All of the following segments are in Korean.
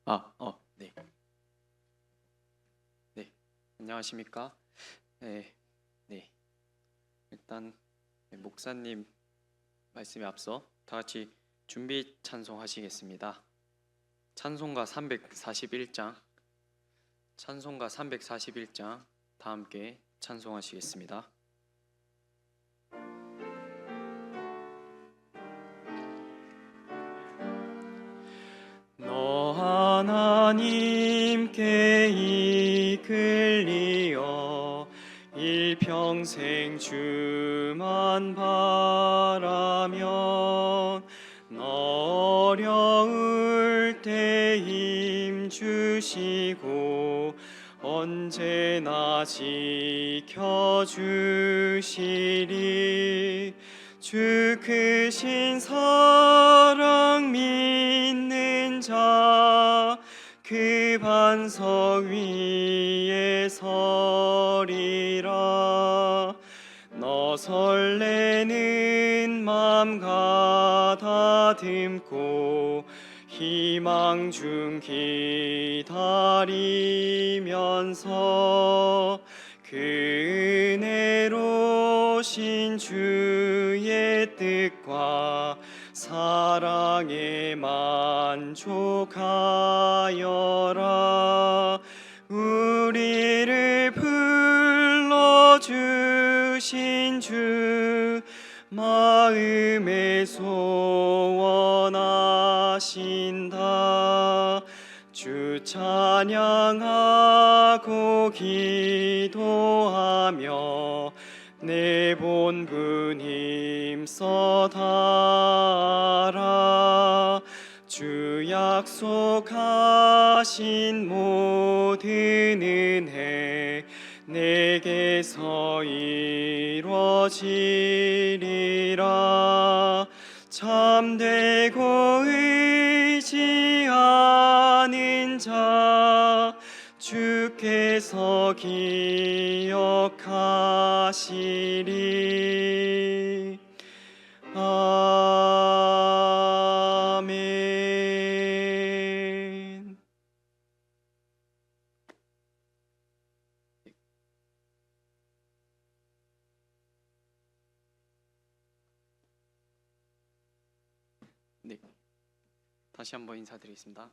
네. 네. 안녕하십니까? 네. 네. 일단 목사님 말씀에 앞서 다 같이 준비 찬송하시겠습니다. 찬송가 341장 다 함께 찬송하시겠습니다. 너 하나님께 이끌리어 일평생 주만 바라면 너 어려울 때 힘 주시고 언제나 지켜주시리. 주 크신 사랑 믿는 자 그 반석 위에 서리라. 너 설레는 맘 가다듬고 희망 중 기다리면서 그 은혜로신 주의 뜻과 사랑에 만족하여라. 우리를 불러주신 주 마음에 소원하신다. 주 찬양하고 기도하며 내 본분 힘써 다하라. 주 약속하신 모든 은혜 내게서 이루어지리라. 참되고 의지하는 자 주께서 기억하시리. 아멘. 네, 다시 한번 인사드리겠습니다.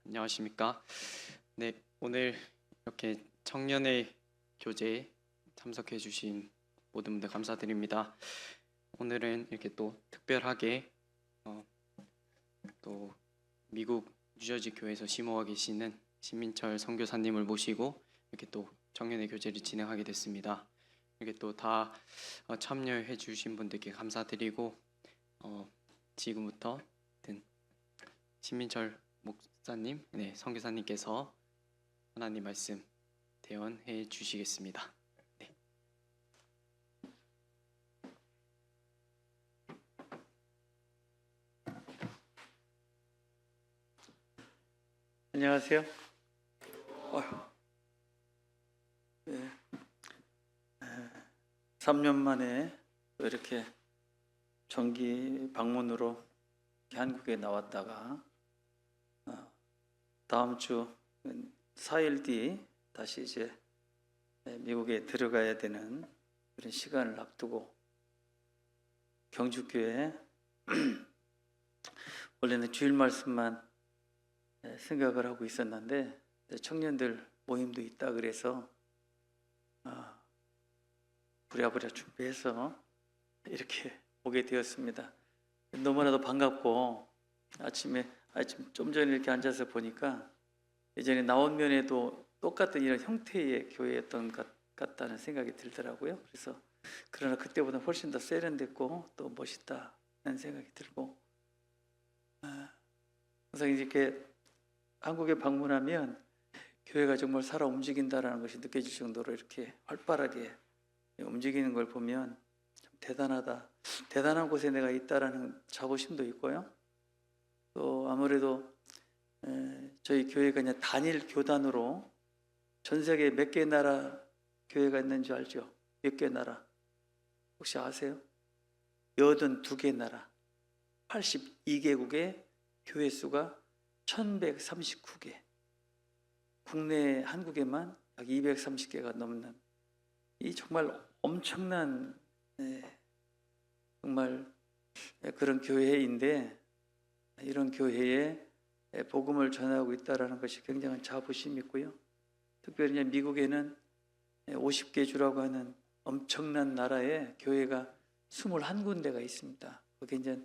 안녕하십니까? 네, 오늘 이렇게 청년의 교제에 참석해 주신 모든 분들 감사드립니다. 오늘은 이렇게 또 특별하게 또 미국 뉴저지 교회에서 심호가 계시는 신민철 선교사님을 모시고 이렇게 또 청년의 교제를 진행하게 됐습니다. 이렇게 또 다 참여해 주신 분들께 감사드리고 지금부터 신민철 목사님, 선교사님께서 하나님 말씀 대언해 주시겠습니다. 네. 안녕하세요. 네. 3년 만에 이렇게 정기 방문으로 한국에 나왔다가 다음 주 4일 뒤 다시 이제 미국에 들어가야 되는 그런 시간을 앞두고 경주교회 원래는 주일 말씀만 생각을 하고 있었는데 청년들 모임도 있다 그래서 부랴부랴 준비해서 이렇게 오게 되었습니다. 너무나도 반갑고 아침 좀 전에 이렇게 앉아서 보니까 예전에 나온 면에도 똑같은 이런 형태의 교회였던 것 같다는 생각이 들더라고요. 그래서 그러나 그때보다 훨씬 더 세련됐고 또 멋있다는 생각이 들고 항상 이렇게 한국에 방문하면 교회가 정말 살아 움직인다라는 것이 느껴질 정도로 이렇게 활발하게 움직이는 걸 보면 참 대단하다. 대단한 곳에 내가 있다라는 자부심도 있고요. 또 아무래도 저희 교회가 그냥 단일 교단으로 전 세계에 몇 개 나라 교회가 있는지 알죠? 몇 개 나라? 혹시 아세요? 82개 나라, 82개국의 교회 수가 1139개, 국내 한국에만 약 230개가 넘는 이 정말 엄청난 정말 그런 교회인데, 이런 교회에 복음을 전하고 있다는 것이 굉장한 자부심이 있고요. 특별히 미국에는 50개 주라고 하는 엄청난 나라에 교회가 21군데가 있습니다. 그게 이제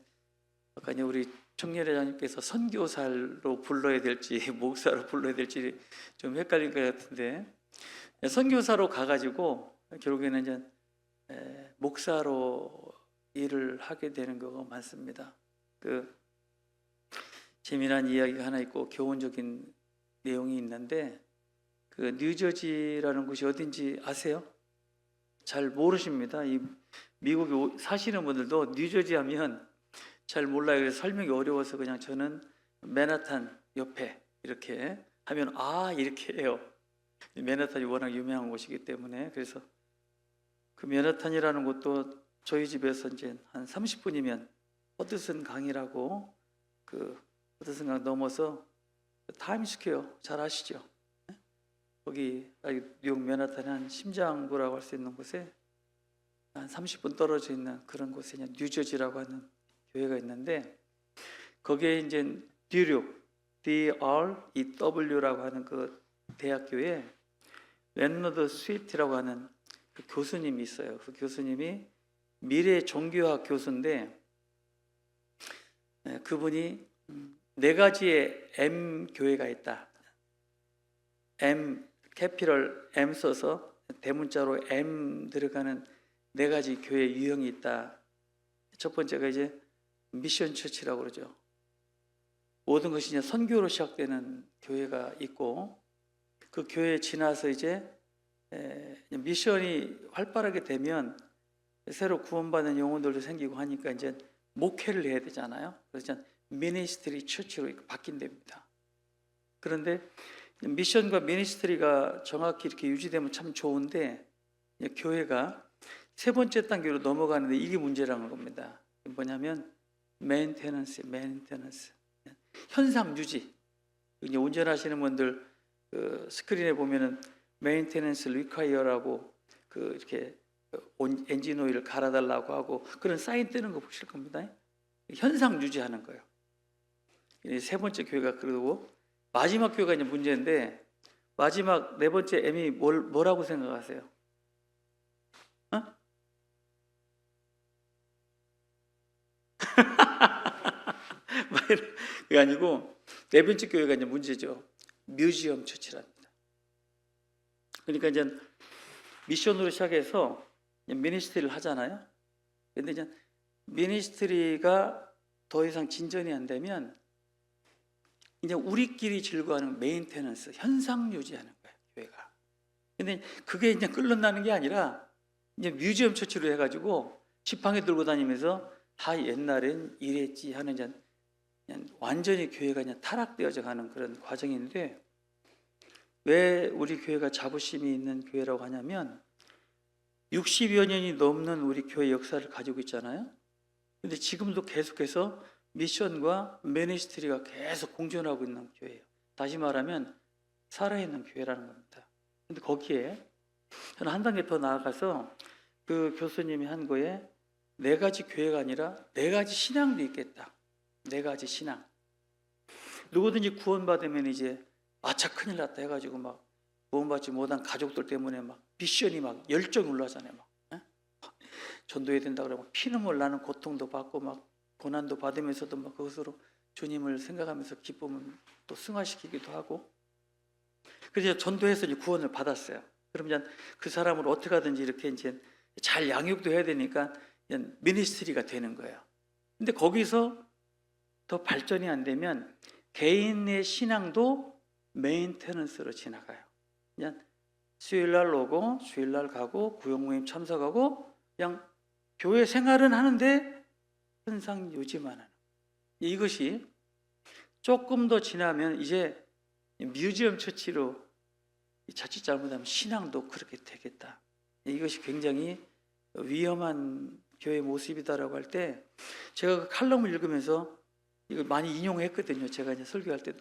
아까 우리 청년회장님께서 선교사로 불러야 될지 목사로 불러야 될지 좀 헷갈릴 것 같은데, 선교사로 가가지고 결국에는 이제 목사로 일을 하게 되는 경우가 많습니다. 그 재미난 이야기가 하나 있고 교훈적인 내용이 있는데, 그 뉴저지라는 곳이 어딘지 아세요? 잘 모르십니다. 이 미국에 사시는 분들도 뉴저지 하면 잘 몰라요. 그래서 설명이 어려워서 그냥 저는 맨하탄 옆에 이렇게 하면 이렇게 해요. 맨하탄이 워낙 유명한 곳이기 때문에. 그래서 그 맨하탄이라는 곳도 저희 집에서 이제 한 30분이면 허드슨 강이라고, 그 허드슨 강 넘어서 타임스퀘어 잘 아시죠? 거기 뉴욕 맨하탄의 한 심장부라고 할 수 있는 곳에 한 30분 떨어져 있는 그런 곳에 뉴저지라고 하는 교회가 있는데, 거기에 이제 듀룩 DREW라고 하는 그 대학교에 레너드 스위트라고 하는 그 교수님이 있어요. 그 교수님이 미래 종교학 교수인데, 그분이 4가지의 M 교회가 있다. M 캐피럴 M 써서 대문자로 M 들어가는 4가지 교회 유형이 있다. 첫 번째가 이제 미션 처치라고 그러죠. 모든 것이 이제 선교로 시작되는 교회가 있고, 그 교회에 지나서 이제 미션이 활발하게 되면 새로 구원받는 영혼들도 생기고 하니까 이제 목회를 해야 되잖아요. 그래서 미니스트리 처치로 바뀐답니다. 그런데 미션과 미니스트리가 정확히 이렇게 유지되면 참 좋은데, 교회가 3번째 단계로 넘어가는데 이게 문제라는 겁니다. 뭐냐면 메인테넌스, 현상 유지. 이제 운전하시는 분들 그 스크린에 보면은 메인테넌스 리콰이어라고 그 이렇게 엔진 오일을 갈아달라고 하고 그런 사인 뜨는 거 보실 겁니다. 현상 유지하는 거예요. 3번째 교회가 그러고, 마지막 교회가 이제 문제인데, 마지막 4번째 M이 뭐라고 생각하세요? 그게 아니고 4번째 교회가 이제 문제죠. 뮤지엄 처치랍니다. 그러니까 이제 미션으로 시작해서 미니스트리를 하잖아요. 근데 이제 미니스트리가 더 이상 진전이 안 되면 이제 우리끼리 즐거워하는 메인테넌스, 현상 유지하는 거예요, 교회가. 근데 그게 이제 끌려나는 게 아니라 이제 뮤지엄 처치로 해가지고 지팡이 들고 다니면서 옛날엔 이랬지 하는 이제 완전히 교회가 그냥 타락되어져 가는 그런 과정인데, 왜 우리 교회가 자부심이 있는 교회라고 하냐면 60여 년이 넘는 우리 교회 역사를 가지고 있잖아요. 근데 지금도 계속해서 미션과 미니스트리가 계속 공존하고 있는 교회예요. 다시 말하면 살아있는 교회라는 겁니다. 근데 거기에 저는 한 단계 더 나아가서 그 교수님이 한 거에 4가지 교회가 아니라 4가지 신앙도 있겠다. 4가지 신앙. 누구든지 구원받으면 이제 참 큰일 났다 해가지고 막 구원받지 못한 가족들 때문에 막 미션이 막 열정이 올라가잖아요. 막 전도해야 된다 그러면 피눈물 나는 고통도 받고 막 고난도 받으면서도 막 그것으로 주님을 생각하면서 기쁨을 또 승화시키기도 하고, 그래서 전도해서 이제 구원을 받았어요. 그러면 그 사람을 어떻게 하든지 이렇게 이제 잘 양육도 해야 되니까 미니스트리가 되는 거예요. 근데 거기서 더 발전이 안 되면 개인의 신앙도 메인테넌스로 지나가요. 그냥 수요일날 오고 주일날 가고 구역모임 참석하고 그냥 교회 생활은 하는데 현상 유지만 하는, 이것이 조금 더 지나면 이제 뮤지엄 처치로 자칫 잘못하면 신앙도 그렇게 되겠다. 이것이 굉장히 위험한 교회 모습이다라고 할 때 제가 그 칼럼을 읽으면서 이거 많이 인용했거든요. 제가 이제 설교할 때도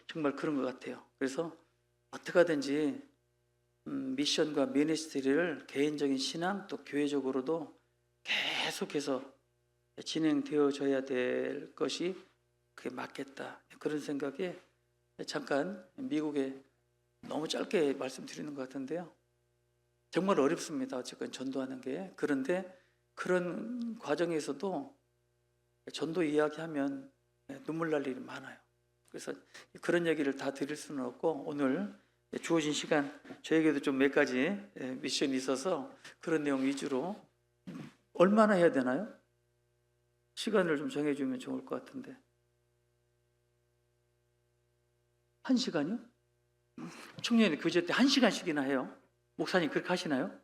정말 그런 것 같아요. 그래서 어떻게 하든지 미션과 미니스트리를 개인적인 신앙 또 교회적으로도 계속해서 진행되어져야 될 것이 그게 맞겠다. 그런 생각에 잠깐 미국에 너무 짧게 말씀드리는 것 같은데요. 정말 어렵습니다. 어쨌건 전도하는 게. 그런데 그런 과정에서도 전도 이야기하면 눈물 날 일이 많아요. 그래서 그런 얘기를 다 드릴 수는 없고 오늘 주어진 시간 저에게도 좀 몇 가지 미션이 있어서 그런 내용 위주로 얼마나 해야 되나요? 시간을 좀 정해주면 좋을 것 같은데 1시간이요? 청년의 교제 때 1시간씩이나 해요. 목사님 그렇게 하시나요?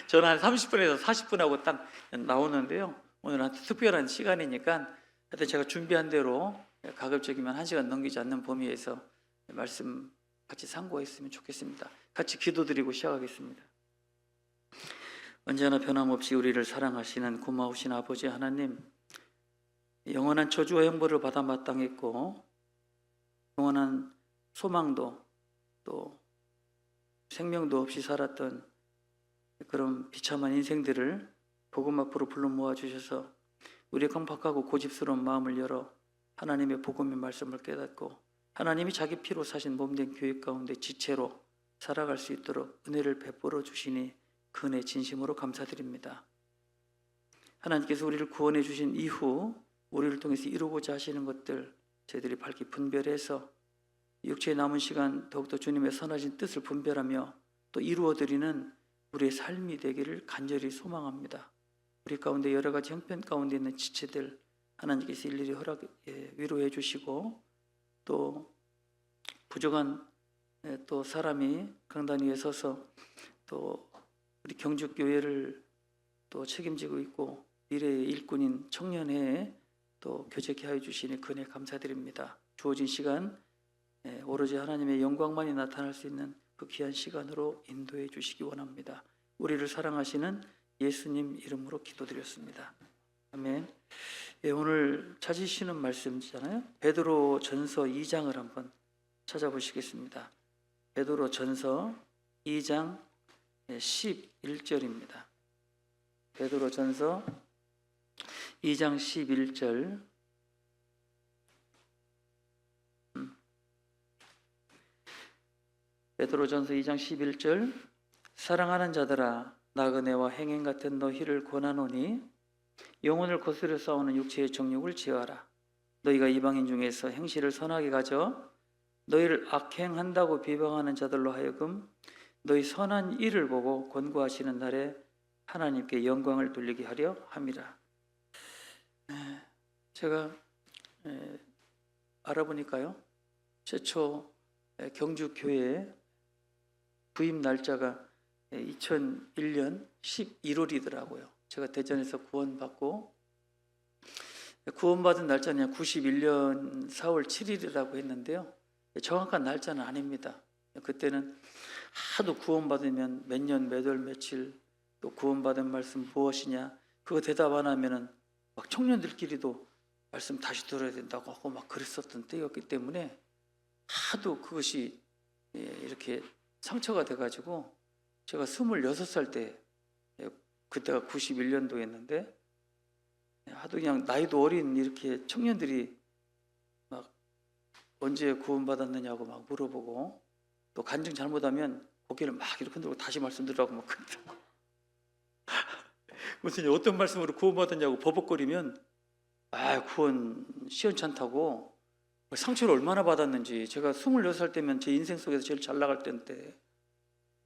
저는 한 30분에서 40분 하고 딱 나오는데요. 오늘은 특별한 시간이니까 하여튼 제가 준비한 대로 가급적이면 1시간 넘기지 않는 범위에서 말씀 같이 상고했으면 좋겠습니다. 같이 기도드리고 시작하겠습니다. 언제나 변함없이 우리를 사랑하시는 고마우신 아버지 하나님, 영원한 저주와 형벌을 받아 마땅했고 영원한 소망도 또 생명도 없이 살았던 그런 비참한 인생들을 복음 앞으로 불러 모아주셔서 우리의 강박하고 고집스러운 마음을 열어 하나님의 복음의 말씀을 깨닫고 하나님이 자기 피로 사신 몸된 교회 가운데 지체로 살아갈 수 있도록 은혜를 베풀어 주시니 그 은혜 진심으로 감사드립니다. 하나님께서 우리를 구원해 주신 이후 우리를 통해서 이루고자 하시는 것들 저희들이 밝히 분별해서 육체의 남은 시간 더욱더 주님의 선하신 뜻을 분별하며 또 이루어드리는 우리의 삶이 되기를 간절히 소망합니다. 우리 가운데 여러 가지 형편 가운데 있는 지체들 하나님께서 일일이 위로해 주시고 또 부족한 또 사람이 강단 위에 서서 또 우리 경주교회를 또 책임지고 있고 미래의 일꾼인 청년회에 또 교제케 하여 주시니 그 은혜 감사드립니다. 주어진 시간 오로지 하나님의 영광만이 나타날 수 있는 그 귀한 시간으로 인도해 주시기 원합니다. 우리를 사랑하시는 예수님 이름으로 기도드렸습니다. 아멘. 오늘 찾으시는 말씀이잖아요. 베드로 전서 2장을 한번 찾아보시겠습니다. 베드로 전서 2장 11절입니다. 베드로 전서 2장 11절. 베드로 전서 2장 11절. 사랑하는 자들아 나그네와 행행 같은 너희를 권하노니 영혼을 거스려 싸우는 육체의 정욕을 제어하라. 너희가 이방인 중에서 행실을 선하게 가져 너희를 악행한다고 비방하는 자들로 하여금 너희 선한 일을 보고 권고하시는 날에 하나님께 영광을 돌리게 하려 함이라. 제가 알아보니까요, 최초 경주교회 부임 날짜가 2001년 11월이더라고요. 제가 대전에서 구원받고 구원받은 날짜는 91년 4월 7일이라고 했는데요. 정확한 날짜는 아닙니다. 그때는 하도 구원받으면 몇 년, 몇 월, 며칠 또 구원받은 말씀 무엇이냐 그거 대답 안 하면은 막 청년들끼리도 말씀 다시 들어야 된다고 하고 막 그랬었던 때였기 때문에 하도 그것이 이렇게 상처가 돼가지고 제가 26살 때 그때가 91년도였는데 하도 그냥 나이도 어린 이렇게 청년들이 막 언제 구원받았느냐고 막 물어보고 또 간증 잘못하면 고개를 막 이렇게 흔들고 다시 말씀드리라고 막 그러더라고. 무슨 어떤 말씀으로 구원받았냐고 버벅거리면 구원 시원찮다고 상처를 얼마나 받았는지. 제가 26살 때면 제 인생 속에서 제일 잘 나갈 때인데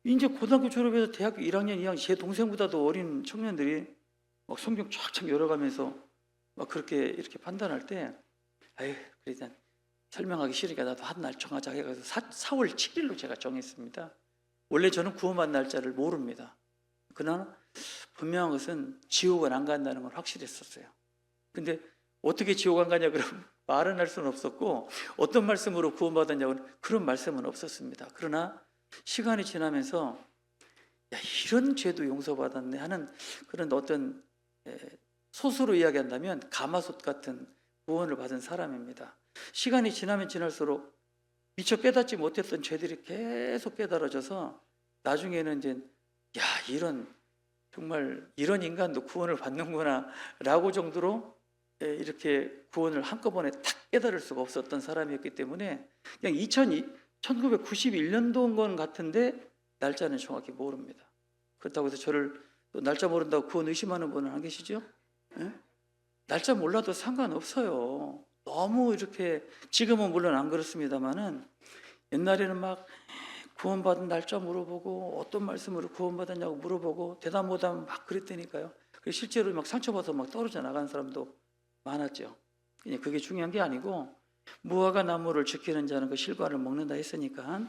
이제 고등학교 졸업해서 대학교 1학년, 2학년 제 동생보다도 어린 청년들이 막 성경 쫙쫙 열어가면서 막 그렇게 이렇게 판단할 때 그래도 설명하기 싫으니까 나도 한 날 정하자 해가지고 4월 7일로 제가 정했습니다. 원래 저는 구원받는 날짜를 모릅니다. 그러나 분명한 것은 지옥은 안 간다는 건 확실했었어요. 근데 어떻게 지옥 안 가냐 그러면 말은 할 수는 없었고 어떤 말씀으로 구원받았냐고는 그런 말씀은 없었습니다. 그러나 시간이 지나면서 이런 죄도 용서받았네 하는 그런 어떤 솥으로 이야기한다면 가마솥 같은 구원을 받은 사람입니다. 시간이 지나면 지날수록 미처 깨닫지 못했던 죄들이 계속 깨달아져서 나중에는 이제 야, 정말 이런 인간도 구원을 받는구나 라고 정도로 이렇게 구원을 한꺼번에 탁 깨달을 수가 없었던 사람이었기 때문에 그냥 1991년도인 건 같은데 날짜는 정확히 모릅니다. 그렇다고 해서 저를 또 날짜 모른다고 구원 의심하는 분은 안 계시죠? 예? 날짜 몰라도 상관없어요. 너무 이렇게, 지금은 물론 안 그렇습니다만은 옛날에는 막 구원받은 날짜 물어보고 어떤 말씀으로 구원받았냐고 물어보고 대답 못하면 막 그랬다니까요. 그래서 실제로 막 상처받아서 막 떨어져 나간 사람도 많았죠. 그냥 그게 중요한 게 아니고 무화과 나무를 지키는 자는 그 실과를 먹는다 했으니까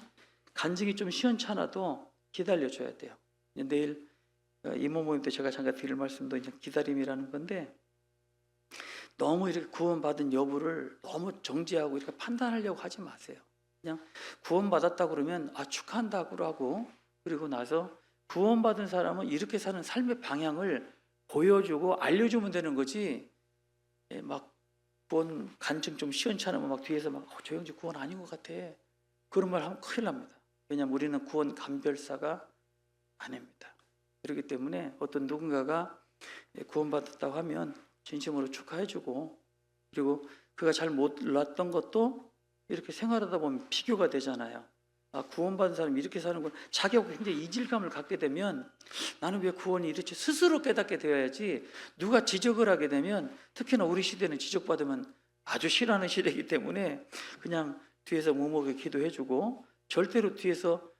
간증이 좀 시원찮아도 기다려줘야 돼요. 내일 이모 모임 때 제가 잠깐 드릴 말씀도 이제 기다림이라는 건데 너무 이렇게 구원받은 여부를 너무 정지하고 이렇게 판단하려고 하지 마세요. 그냥 구원받았다 그러면 축하한다고 하고 그리고 나서 구원받은 사람은 이렇게 사는 삶의 방향을 보여주고 알려주면 되는 거지. 막 구원 간증 좀 시원찮으면 막 뒤에서 막 저 형제 구원 아닌 것 같아 그런 말 하면 큰일 납니다. 왜냐하면 우리는 구원 감별사가 아닙니다. 그렇기 때문에 어떤 누군가가 구원받았다고 하면 진심으로 축하해주고 그리고 그가 잘 몰랐던 것도 이렇게 생활하다 보면 비교가 되잖아요. 구원받은 사람이 이렇게 사는구나. 자기하고 굉장히 이질감을 갖게 되면 나는 왜 구원이 이렇지 스스로 깨닫게 되어야지 누가 지적을 하게 되면 특히나 우리 시대는 지적받으면 아주 싫어하는 시대이기 때문에 그냥 뒤에서 무모하게 기도해주고 절대로 뒤에서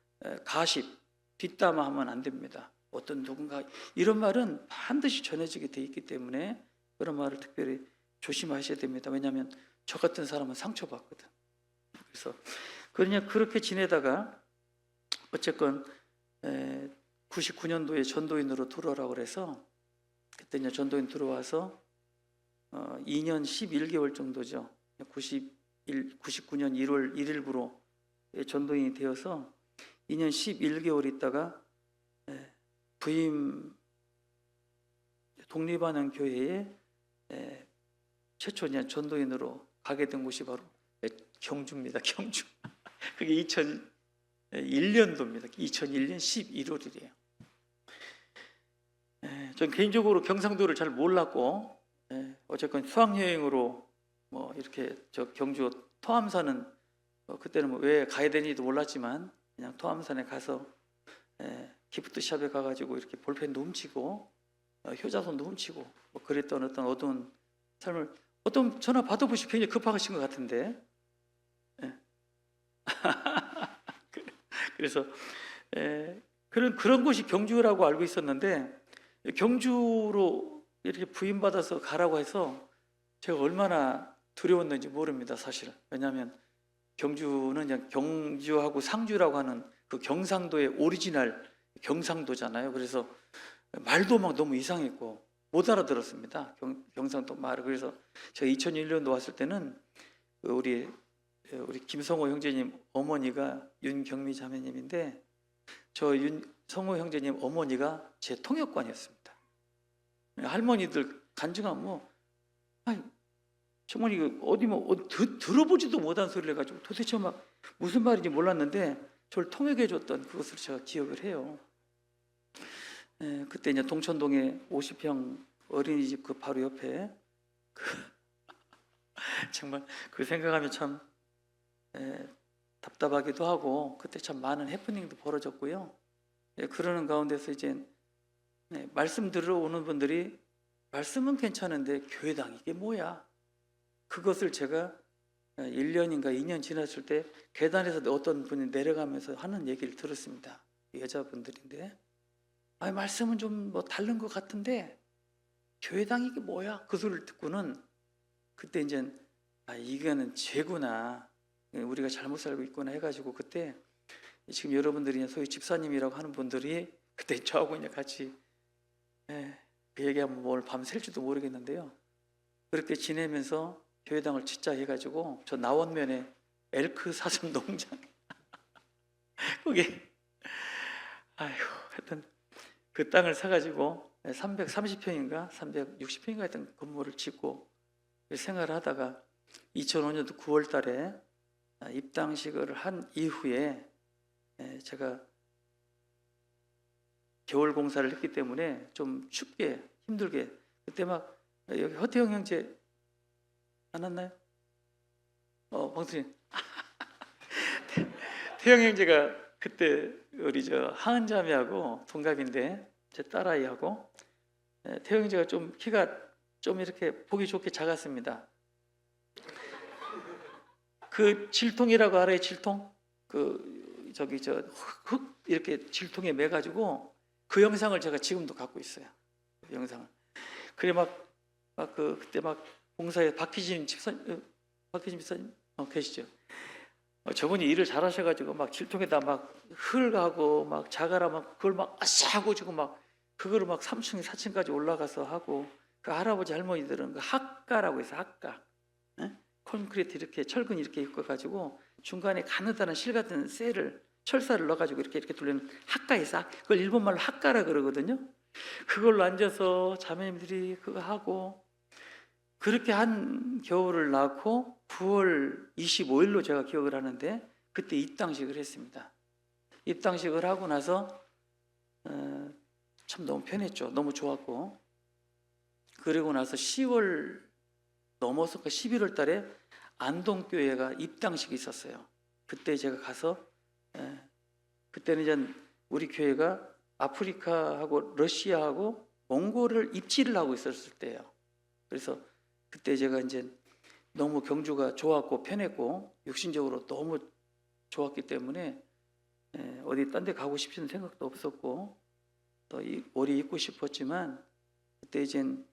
가십, 뒷담화하면 안 됩니다. 어떤 누군가 이런 말은 반드시 전해지게 돼 있기 때문에 그런 말을 특별히 조심하셔야 됩니다. 왜냐하면 저 같은 사람은 상처받거든. 그래서 그렇게 지내다가 어쨌건 99년도에 전도인으로 들어오라고 그래서 그때 이제 전도인 들어와서 2년 11개월 정도죠. 99년 1월 1일부로 전도인이 되어서 2년 11개월 있다가 부임 독립하는 교회에 최초 전도인으로 가게 된 곳이 바로 경주입니다. 경주. 그게 2001년도입니다. 2001년 11월이래요. 전 개인적으로 경상도를 잘 몰랐고 어쨌건 수학여행으로 뭐 이렇게 저 경주 토암산은 그때는 뭐 왜 가야 되는지도 몰랐지만 그냥 토암산에 가서 기프트샵에 가가지고 이렇게 볼펜도 훔치고 효자손도 훔치고 뭐 그랬던 어떤 어두운 삶을 어떤 전화 받아보시고 굉장히 급하신 것 같은데 그래서 그런 곳이 경주라고 알고 있었는데 경주로 이렇게 부임받아서 가라고 해서 제가 얼마나 두려웠는지 모릅니다. 사실. 왜냐하면 경주는 그냥 경주하고 상주라고 하는 그 경상도의 오리지널 경상도잖아요. 그래서 말도 막 너무 이상했고 못 알아들었습니다. 경상도 말을. 그래서 제가 2001년도 왔을 때는 우리 김성호 형제님 어머니가 윤경미 자매님인데 저 성호 형제님 어머니가 제 통역관이었습니다. 할머니들 간증하면 뭐 정말 이거 어디 들어보지도 못한 소리를 해가지고 도대체 막 무슨 말인지 몰랐는데 저를 통역해줬던 그것을 제가 기억을 해요. 그때 이제 동천동에 50평 어린이집 그 바로 옆에 정말 그 생각하면 참 답답하기도 하고 그때 참 많은 해프닝도 벌어졌고요. 그러는 가운데서 이제 말씀 들어오는 분들이 말씀은 괜찮은데 교회당 이게 뭐야? 그것을 제가 1년인가 2년 지났을 때 계단에서 어떤 분이 내려가면서 하는 얘기를 들었습니다. 여자분들인데 말씀은 좀 뭐 다른 것 같은데 교회당 이게 뭐야? 그 소리를 듣고는 그때 이제 이거는 죄구나. 우리가 잘못 살고 있구나 해가지고 그때 지금 여러분들이 소위 집사님이라고 하는 분들이 그때 저하고 이제 같이 그 얘기하면 뭘 밤샐지도 모르겠는데요. 그렇게 지내면서 교회당을 짓자 해가지고 저 나원면에 엘크 사슴 농장 거기 하여튼 그 땅을 사가지고 330평인가 360평인가 했던 건물을 짓고 생활을 하다가 2005년도 9월 달에 입당식을 한 이후에 제가 겨울 공사를 했기 때문에 좀 춥게 힘들게 그때 막 여기 허태영 형제 안 왔나요? 방수님 태영 형제가 그때 우리 저 하은 자매하고 동갑인데 제 딸아이하고 태영 형제가 좀 키가 좀 이렇게 보기 좋게 작았습니다. 그 질통이라고 알아요? 질통? 그 저기 저 흙 이렇게 질통에 매가지고 그 영상을 제가 지금도 갖고 있어요. 그 영상을. 그래 그때 막 봉사에 박희진 집사님 계시죠? 저분이 일을 잘하셔가지고 막 질통에다 막 흙하고 막 자갈아 막 그걸 막 아싸하고 지금 막 그거를 막 3층 4층까지 올라가서 하고 그 할아버지 할머니들은 그 학가라고 해서 학가 콘크리트 이렇게 철근 이렇게 입고가지고 중간에 가느다란 실 같은 철사를 넣어가지고 이렇게 돌리는 학가에서 그걸 일본말로 학가라 그러거든요. 그걸로 앉아서 자매님들이 그거 하고 그렇게 한 겨울을 낳고 9월 25일로 제가 기억을 하는데 그때 입당식을 했습니다. 입당식을 하고 나서 참 너무 편했죠. 너무 좋았고 그리고 나서 10월 넘어서 11월 달에 안동교회가 입당식이 있었어요. 그때 제가 가서 그때는 이제 우리 교회가 아프리카하고 러시아하고 몽골을 입지를 하고 있었을 때예요. 그래서 그때 제가 이제 너무 경주가 좋았고 편했고 육신적으로 너무 좋았기 때문에 어디 딴 데 가고 싶은 생각도 없었고 또 오래 있고 싶었지만 그때 이젠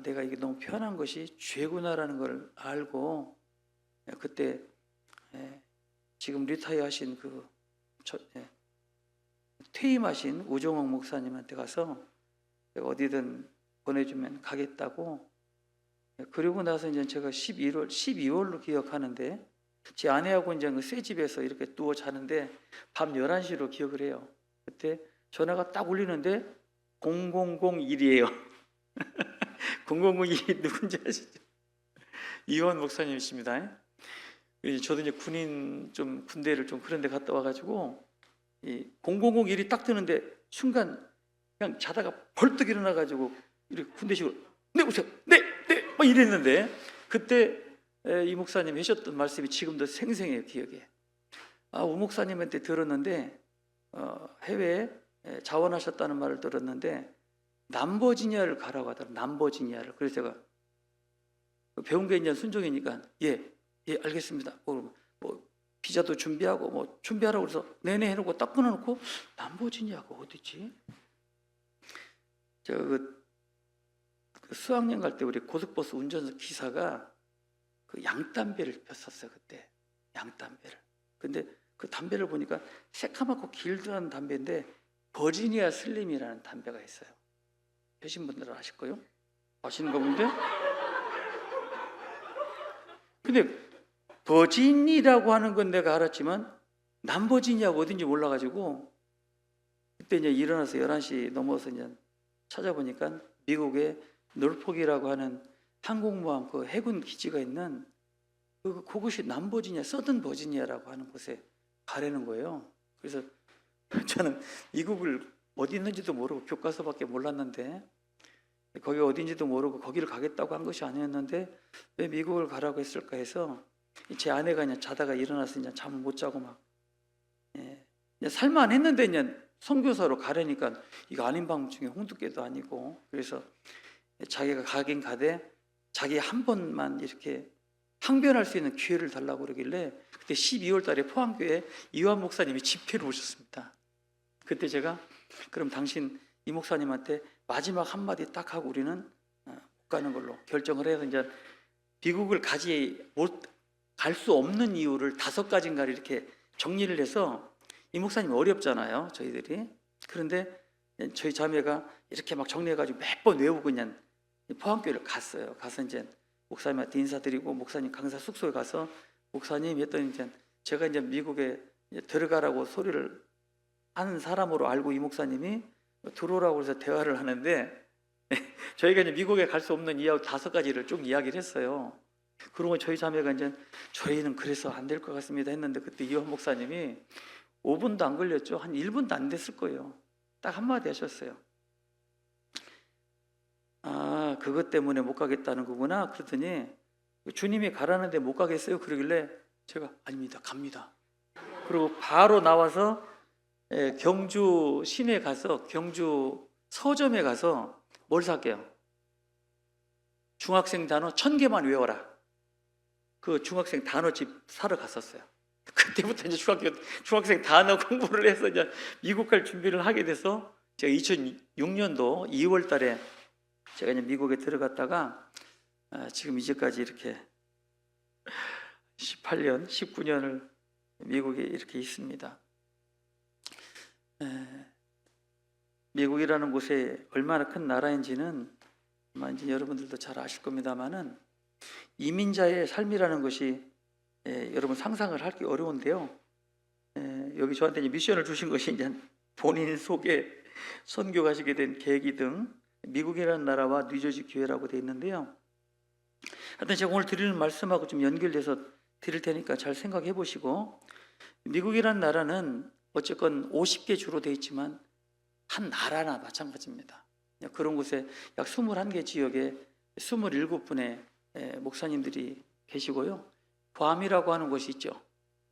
내가 이게 너무 편한 것이 죄구나라는 걸 알고 그때 지금 리타이어 하신 퇴임하신 우종옥 목사님한테 가서 어디든 보내주면 가겠다고. 그리고 나서 이제 제가 12월로 기억하는데 제 아내하고 이제 그 새 집에서 이렇게 누워 자는데 밤 11시로 기억을 해요. 그때 전화가 딱 울리는데 0001이에요. 0001이 누군지 아시죠? 이원 목사님이십니다. 저도 이제 군대를 좀 그런 데 갔다 와가지고 이 0001이 딱 뜨는데 순간 그냥 자다가 벌떡 일어나가지고 이렇게 군대식으로 네 보세요 네 막 이랬는데 그때 이 목사님이 하셨던 말씀이 지금도 생생해요. 기억에. 우 목사님한테 들었는데 해외에 자원하셨다는 말을 들었는데 남버지니아를 가라고 하더라고요. 남버지니아를. 그래서 제가 배운 게 이제 순종이니까 예 알겠습니다. 뭐 비자도 준비하고 뭐 준비하라고 그래서 네네 해놓고 딱 끊어놓고 남버지니아가 어디지? 제가 그 수학여행 갈 때 우리 고속버스 운전석 기사가 그 양담배를 폈었어요. 그때 양담배를. 근데 그 담배를 보니까 새카맣고 길다란 담배인데 버지니아 슬림이라는 담배가 있어요. 펴신 분들은 아실 거요? 아시는 거 본데? 근데 버지니라고 하는 건 내가 알았지만 남버지니아가 어딘지 몰라가지고 그때 이제 일어나서 11시 넘어서 이제 찾아보니까 미국의 놀폭이라고 하는 항공모함 그 해군 기지가 있는 그곳이 남버지니아, 서든 버지니아라고 하는 곳에 가라는 거예요. 그래서 저는 미국을 어디 있는지도 모르고 교과서밖에 몰랐는데 거기 어딘지도 모르고 거기를 가겠다고 한 것이 아니었는데 왜 미국을 가라고 했을까 해서 제 아내가 그냥 자다가 일어나서 이제 잠을 못 자고 막 살만했는데 이제 선교사로 가려니까 이거 안림방중에 홍두깨도 아니고 그래서 자기가 가긴 가되 자기 한 번만 이렇게 항변할 수 있는 기회를 달라고 그러길래 그때 12월 달에 포항교회 이완 목사님이 집회를 오셨습니다. 그때 제가 그럼 당신 이 목사님한테 마지막 한마디 딱 하고 우리는 못 가는 걸로 결정을 해서 이제 미국을 갈 수 없는 이유를 5가지인가를 이렇게 정리를 해서 이 목사님 어렵잖아요. 저희들이. 그런데 저희 자매가 이렇게 막 정리해가지고 몇 번 외우고 그냥 포항교회를 갔어요. 가서 이제 목사님한테 인사드리고 목사님 강사 숙소에 가서 목사님 했더니 이제 제가 이제 미국에 들어가라고 소리를 하는 사람으로 알고 이 목사님이 들어오라고 해서 대화를 하는데 저희가 이제 미국에 갈 수 없는 이유 5가지를 쭉 이야기를 했어요. 그러고 저희 자매가 이제 저희는 그래서 안 될 것 같습니다 했는데, 그때 이호 목사님이 5분도 안 걸렸죠. 한 1분도 안 됐을 거예요. 딱 한마디 하셨어요. 아, 그것 때문에 못 가겠다는 거구나. 그러더니 주님이 가라는데 못 가겠어요? 그러길래 제가 아닙니다, 갑니다. 그리고 바로 나와서 경주 시내 가서, 경주 서점에 가서 뭘 살게요? 중학생 단어 1000개만 외워라. 그 중학생 단어집 사러 갔었어요. 그때부터 이제 중학생 단어 공부를 해서 이제 미국 갈 준비를 하게 돼서, 제가 2006년도 2월 달에 제가 이제 미국에 들어갔다가 지금 이제까지 이렇게 18년, 19년을 미국에 이렇게 있습니다. 미국이라는 곳이 얼마나 큰 나라인지는 아마 이제 여러분들도 잘 아실 겁니다만은, 이민자의 삶이라는 것이 여러분 상상을 하기 어려운데요. 여기 저한테 이제 미션을 주신 것이 이제 본인 속에 선교 가시게 된 계기 등 미국이라는 나라와 뉴저지 교회라고 되어 있는데요. 하여튼 제가 오늘 드리는 말씀하고 좀 연결돼서 드릴 테니까 잘 생각해 보시고, 미국이라는 나라는 어쨌건 50개 주로 되어 있지만 한 나라나 마찬가지입니다. 그런 곳에 약 21개 지역에 27분의 목사님들이 계시고요. 구암이라고 하는 곳이 있죠.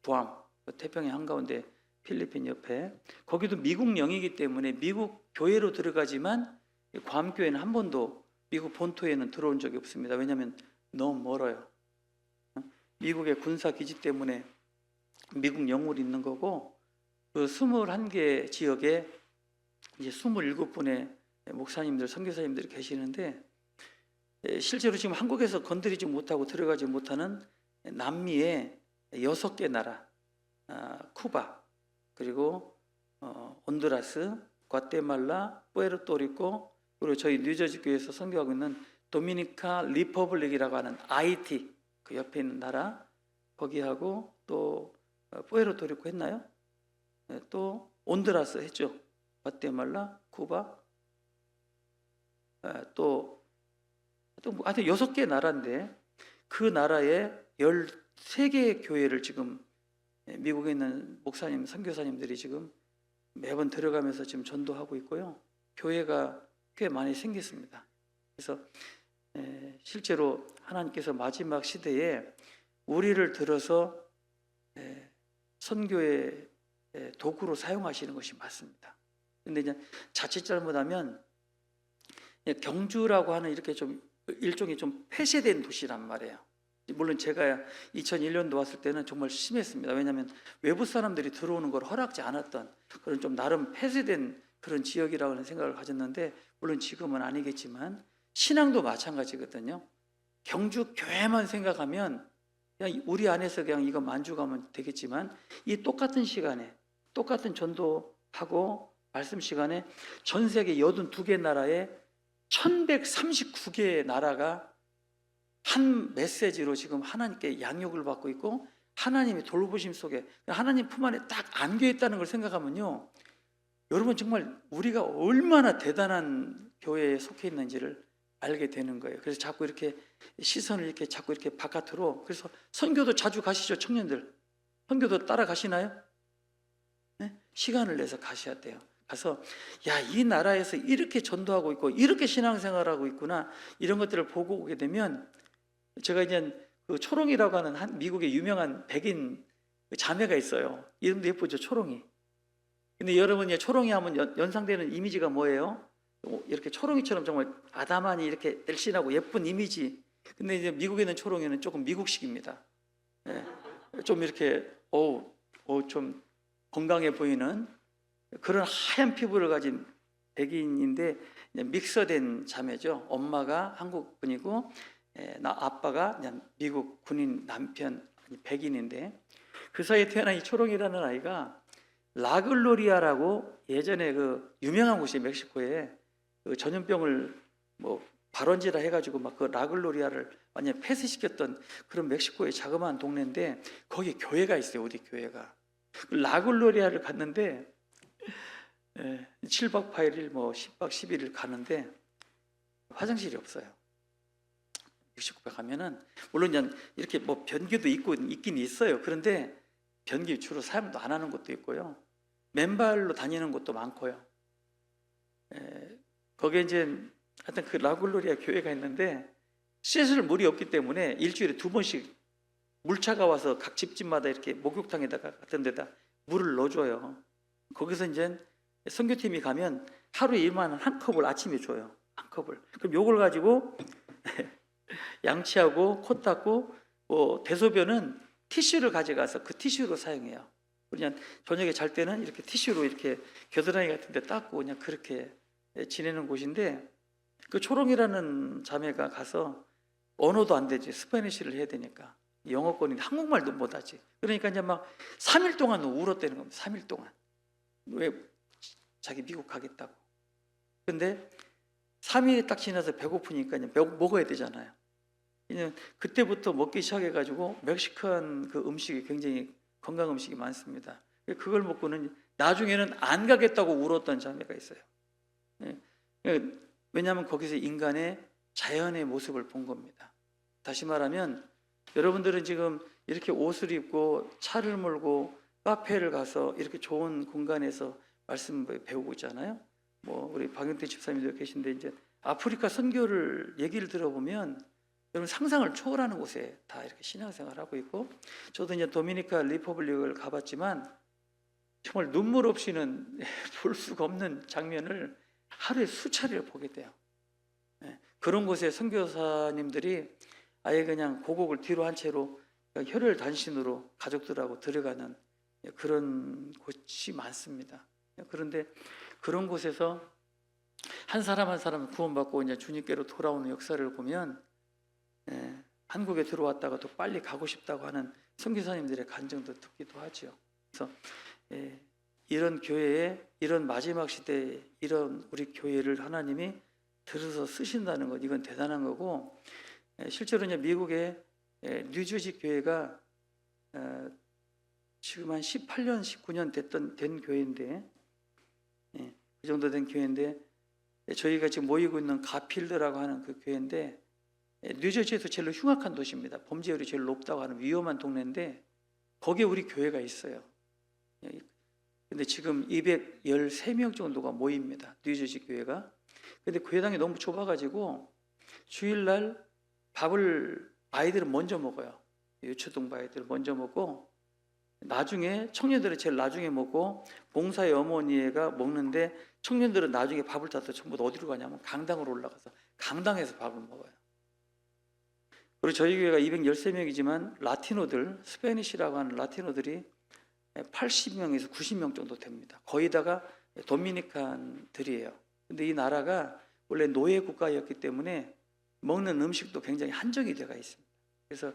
구암, 태평양 한가운데 필리핀 옆에. 거기도 미국 영이기 때문에 미국 교회로 들어가지만 구암교회는 한 번도 미국 본토에는 들어온 적이 없습니다. 왜냐하면 너무 멀어요. 미국의 군사기지 때문에 미국 영으로 있는 거고, 그 21개 지역에 이제 27분의 목사님들, 선교사님들이 계시는데, 실제로 지금 한국에서 건드리지 못하고 들어가지 못하는 남미의 6개 나라, 쿠바, 그리고 온두라스, 과테말라, 푸에르토리코, 그리고 저희 뉴저지 교회에서 선교하고 있는 도미니카 리퍼블릭이라고 하는 아이티, 그 옆에 있는 나라, 거기하고 또 푸에르토리코 했나요? 또 온두라스 했죠. 과테말라, 쿠바, 또 하여튼 6개 나라인데, 그 나라에 13개의 교회를 지금 미국에 있는 목사님, 선교사님들이 지금 매번 들어가면서 지금 전도하고 있고요. 교회가 꽤 많이 생겼습니다. 그래서 실제로 하나님께서 마지막 시대에 우리를 들어서 선교의 도구로 사용하시는 것이 맞습니다. 근데 이제 자칫 잘못하면 경주라고 하는 이렇게 좀 일종의 좀 폐쇄된 도시란 말이에요. 물론 제가 2001년도 왔을 때는 정말 심했습니다. 왜냐하면 외부 사람들이 들어오는 걸 허락지 않았던 그런 좀 나름 폐쇄된 그런 지역이라고 하는 생각을 가졌는데, 물론 지금은 아니겠지만 신앙도 마찬가지거든요. 경주 교회만 생각하면 그냥 우리 안에서 그냥 이거 만족하면 되겠지만, 이 똑같은 시간에 똑같은 전도하고 말씀 시간에 전 세계 82개 나라에 1139개의 나라가 한 메시지로 지금 하나님께 양육을 받고 있고, 하나님의 돌보심 속에 하나님 품 안에 딱 안겨 있다는 걸 생각하면요, 여러분 정말 우리가 얼마나 대단한 교회에 속해 있는지를 알게 되는 거예요. 그래서 자꾸 이렇게 시선을 이렇게 자꾸 이렇게 바깥으로, 그래서 선교도 자주 가시죠. 청년들 선교도 따라 가시나요? 네? 시간을 내서 가셔야 돼요. 가서 야, 이 나라에서 이렇게 전도하고 있고 이렇게 신앙생활하고 있구나, 이런 것들을 보고 오게 되면, 제가 이제 그 초롱이라고 하는 미국의 유명한 백인 자매가 있어요. 이름도 예쁘죠, 초롱이. 근데 여러분이 초롱이 하면 연상되는 이미지가 뭐예요? 이렇게 초롱이처럼 정말 아담하니 이렇게 날씬하고 예쁜 이미지. 근데 이제 미국에 있는 초롱이는 조금 미국식입니다. 네. 좀 이렇게 좀 건강해 보이는 그런 하얀 피부를 가진 백인인데 믹서된 자매죠. 엄마가 한국 분이고 아빠가 그냥 미국 군인 남편 백인인데, 그 사이에 태어난 이 초롱이라는 아이가 라글로리아라고 예전에 그 유명한 곳이 멕시코에 그 전염병을 뭐 발원지라 해가지고 막 그 라글로리아를 완전 폐쇄시켰던 그런 멕시코의 자그마한 동네인데, 거기 교회가 있어요. 우리 교회가 그 라글로리아를 갔는데 7박 8일 뭐 10박 11일 가는데, 화장실이 없어요. 69배 가면은 물론 이제 이렇게 뭐 변기도 있긴 있어요. 그런데 변기 주로 사용도 안 하는 곳도 있고요. 맨발로 다니는 곳도 많고요. 거기에 이제 하여튼 그 라글로리아 교회가 있는데 씻을 물이 없기 때문에 일주일에 2번씩 물차가 와서 각 집집마다 이렇게 목욕탕에다가 같은 데다 물을 넣어줘요. 거기서 이제 선교팀이 가면 하루에 일만 한 컵을 아침에 줘요. 한 컵을. 그럼 요걸 가지고 양치하고 코 닦고 뭐 대소변은 티슈를 가져가서 그 티슈로 사용해요. 그냥 저녁에 잘 때는 이렇게 티슈로 이렇게 겨드랑이 같은 데 닦고 그냥 그렇게 지내는 곳인데 그 초롱이라는 자매가 가서 언어도 안 되지. 스페니쉬를 해야 되니까. 영어권인데 한국말도 못하지. 그러니까 이제 막 3일 동안 울었다는 겁니다. 3일 동안. 왜 자기 미국 가겠다고. 근데 3일이 딱 지나서 배고프니까 이제 먹어야 되잖아요. 이제 그때부터 먹기 시작해가지고 멕시칸 그 음식이 굉장히 건강 음식이 많습니다. 그걸 먹고는 나중에는 안 가겠다고 울었던 자매가 있어요. 왜냐하면 거기서 인간의 자연의 모습을 본 겁니다. 다시 말하면 여러분들은 지금 이렇게 옷을 입고 차를 몰고 카페를 가서 이렇게 좋은 공간에서 말씀 배우고 있잖아요. 뭐 우리 박영태 집사님도 계신데 이제 아프리카 선교를 얘기를 들어보면 여러분 상상을 초월하는 곳에 다 이렇게 신앙생활을 하고 있고 저도 이제 도미니카 리퍼블릭을 가봤지만 정말 눈물 없이는 볼 수가 없는 장면을 하루에 수차례를 보게 돼요. 그런 곳에 선교사님들이 아예 그냥 고국을 뒤로 한 채로 혈혈 단신으로 가족들하고 들어가는 그런 곳이 많습니다. 그런데 그런 곳에서 한 사람 한 사람 구원받고 이제 주님께로 돌아오는 역사를 보면 한국에 들어왔다가 또 빨리 가고 싶다고 하는 선교사님들의 간증도 듣기도 하죠. 그래서 이런 교회에 이런 마지막 시대에 이런 우리 교회를 하나님이 들어서 쓰신다는 것 이건 대단한 거고 실제로 이제 미국의 뉴저지 교회가 지금 한 18년, 19년 된 교회인데 그 정도 된 교회인데 저희가 지금 모이고 있는 가필드라고 하는 그 교회인데 뉴저지에서 제일 흉악한 도시입니다. 범죄율이 제일 높다고 하는 위험한 동네인데 거기에 우리 교회가 있어요. 근데 지금 213명 정도가 모입니다. 뉴저지 교회가. 근데 교회당이 너무 좁아가지고 주일날 밥을 아이들은 먼저 먹어요. 유초등부 아이들 먼저 먹고 나중에 청년들은 제일 나중에 먹고 봉사의 어머니가 먹는데 청년들은 나중에 밥을 따서 전부 다 어디로 가냐면 강당으로 올라가서 강당에서 밥을 먹어요. 그리고 저희 교회가 213명이지만 라티노들, 스페니시라고 하는 라티노들이 80명에서 90명 정도 됩니다. 거의 다가 도미니칸들이에요. 근데 이 나라가 원래 노예 국가였기 때문에 먹는 음식도 굉장히 한정이 되어 있습니다. 그래서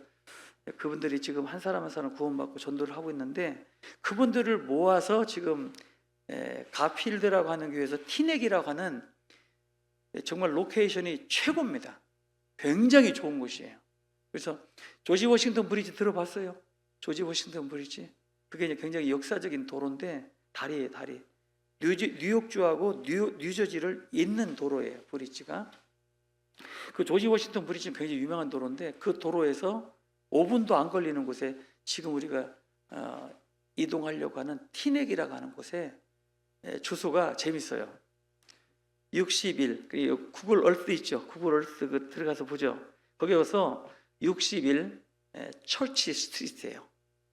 그분들이 지금 한 사람 한 사람 구원받고 전도를 하고 있는데 그분들을 모아서 지금 가필드라고 하는 교회에서 티넥이라고 하는 정말 로케이션이 최고입니다. 굉장히 좋은 곳이에요. 그래서 조지 워싱턴 브리지 들어봤어요? 조지 워싱턴 브리지. 그게 이제 굉장히 역사적인 도로인데 다리예요, 다리. 뉴욕주하고 뉴저지를 잇는 도로예요, 브리지가. 그 조지 워싱턴 브리지는 굉장히 유명한 도로인데 그 도로에서 5분도 안 걸리는 곳에 지금 우리가 이동하려고 하는 티넥이라고 하는 곳에 주소가 재밌어요. 60일, 그리고 구글 얼스 있죠. 구글 얼스 그 들어가서 보죠. 거기 가서 60일 처치 스트리트예요.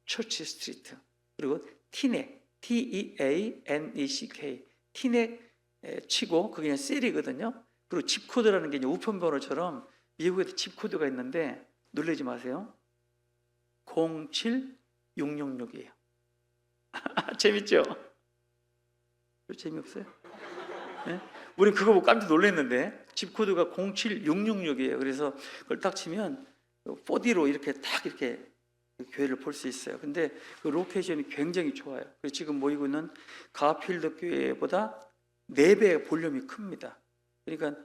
처치 스트리트. 그리고 티넥, T-E-A-N-E-C-K, 티넥 치고 그게 그냥 셀이거든요. 그리고 집 코드라는 게 이제 우편번호처럼 미국에도 집 코드가 있는데 놀라지 마세요. 07666이에요. 재밌죠? 재미없어요? 네? 우린 그거 보고 깜짝 놀랐는데 집 코드가 07666이에요. 그래서 그걸 딱 치면 4D로 이렇게 딱 이렇게 교회를 볼 수 있어요. 근데 그 로케이션이 굉장히 좋아요. 그래서 지금 모이고 있는 가필드 교회보다 4배 볼륨이 큽니다. 그러니까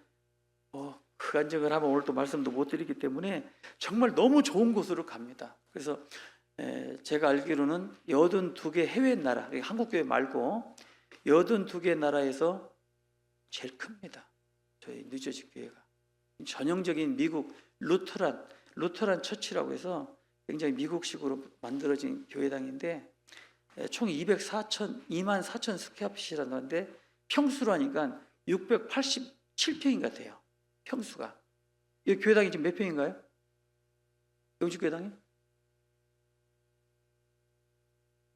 그 간증을 하면 오늘 또 말씀도 못 드리기 때문에 정말 너무 좋은 곳으로 갑니다. 그래서 제가 알기로는 82개 해외 나라, 한국 교회 말고 82개 나라에서 제일 큽니다. 저희 뉴저지 교회가. 전형적인 미국 루터란 처치라고 해서 굉장히 미국식으로 만들어진 교회당인데 총 2만 4천 스퀘어핏이라는 건데 평수로 하니까 687평인가 돼요. 평수가. 이 교회당이 지금 몇 평인가요? 영주교회당이?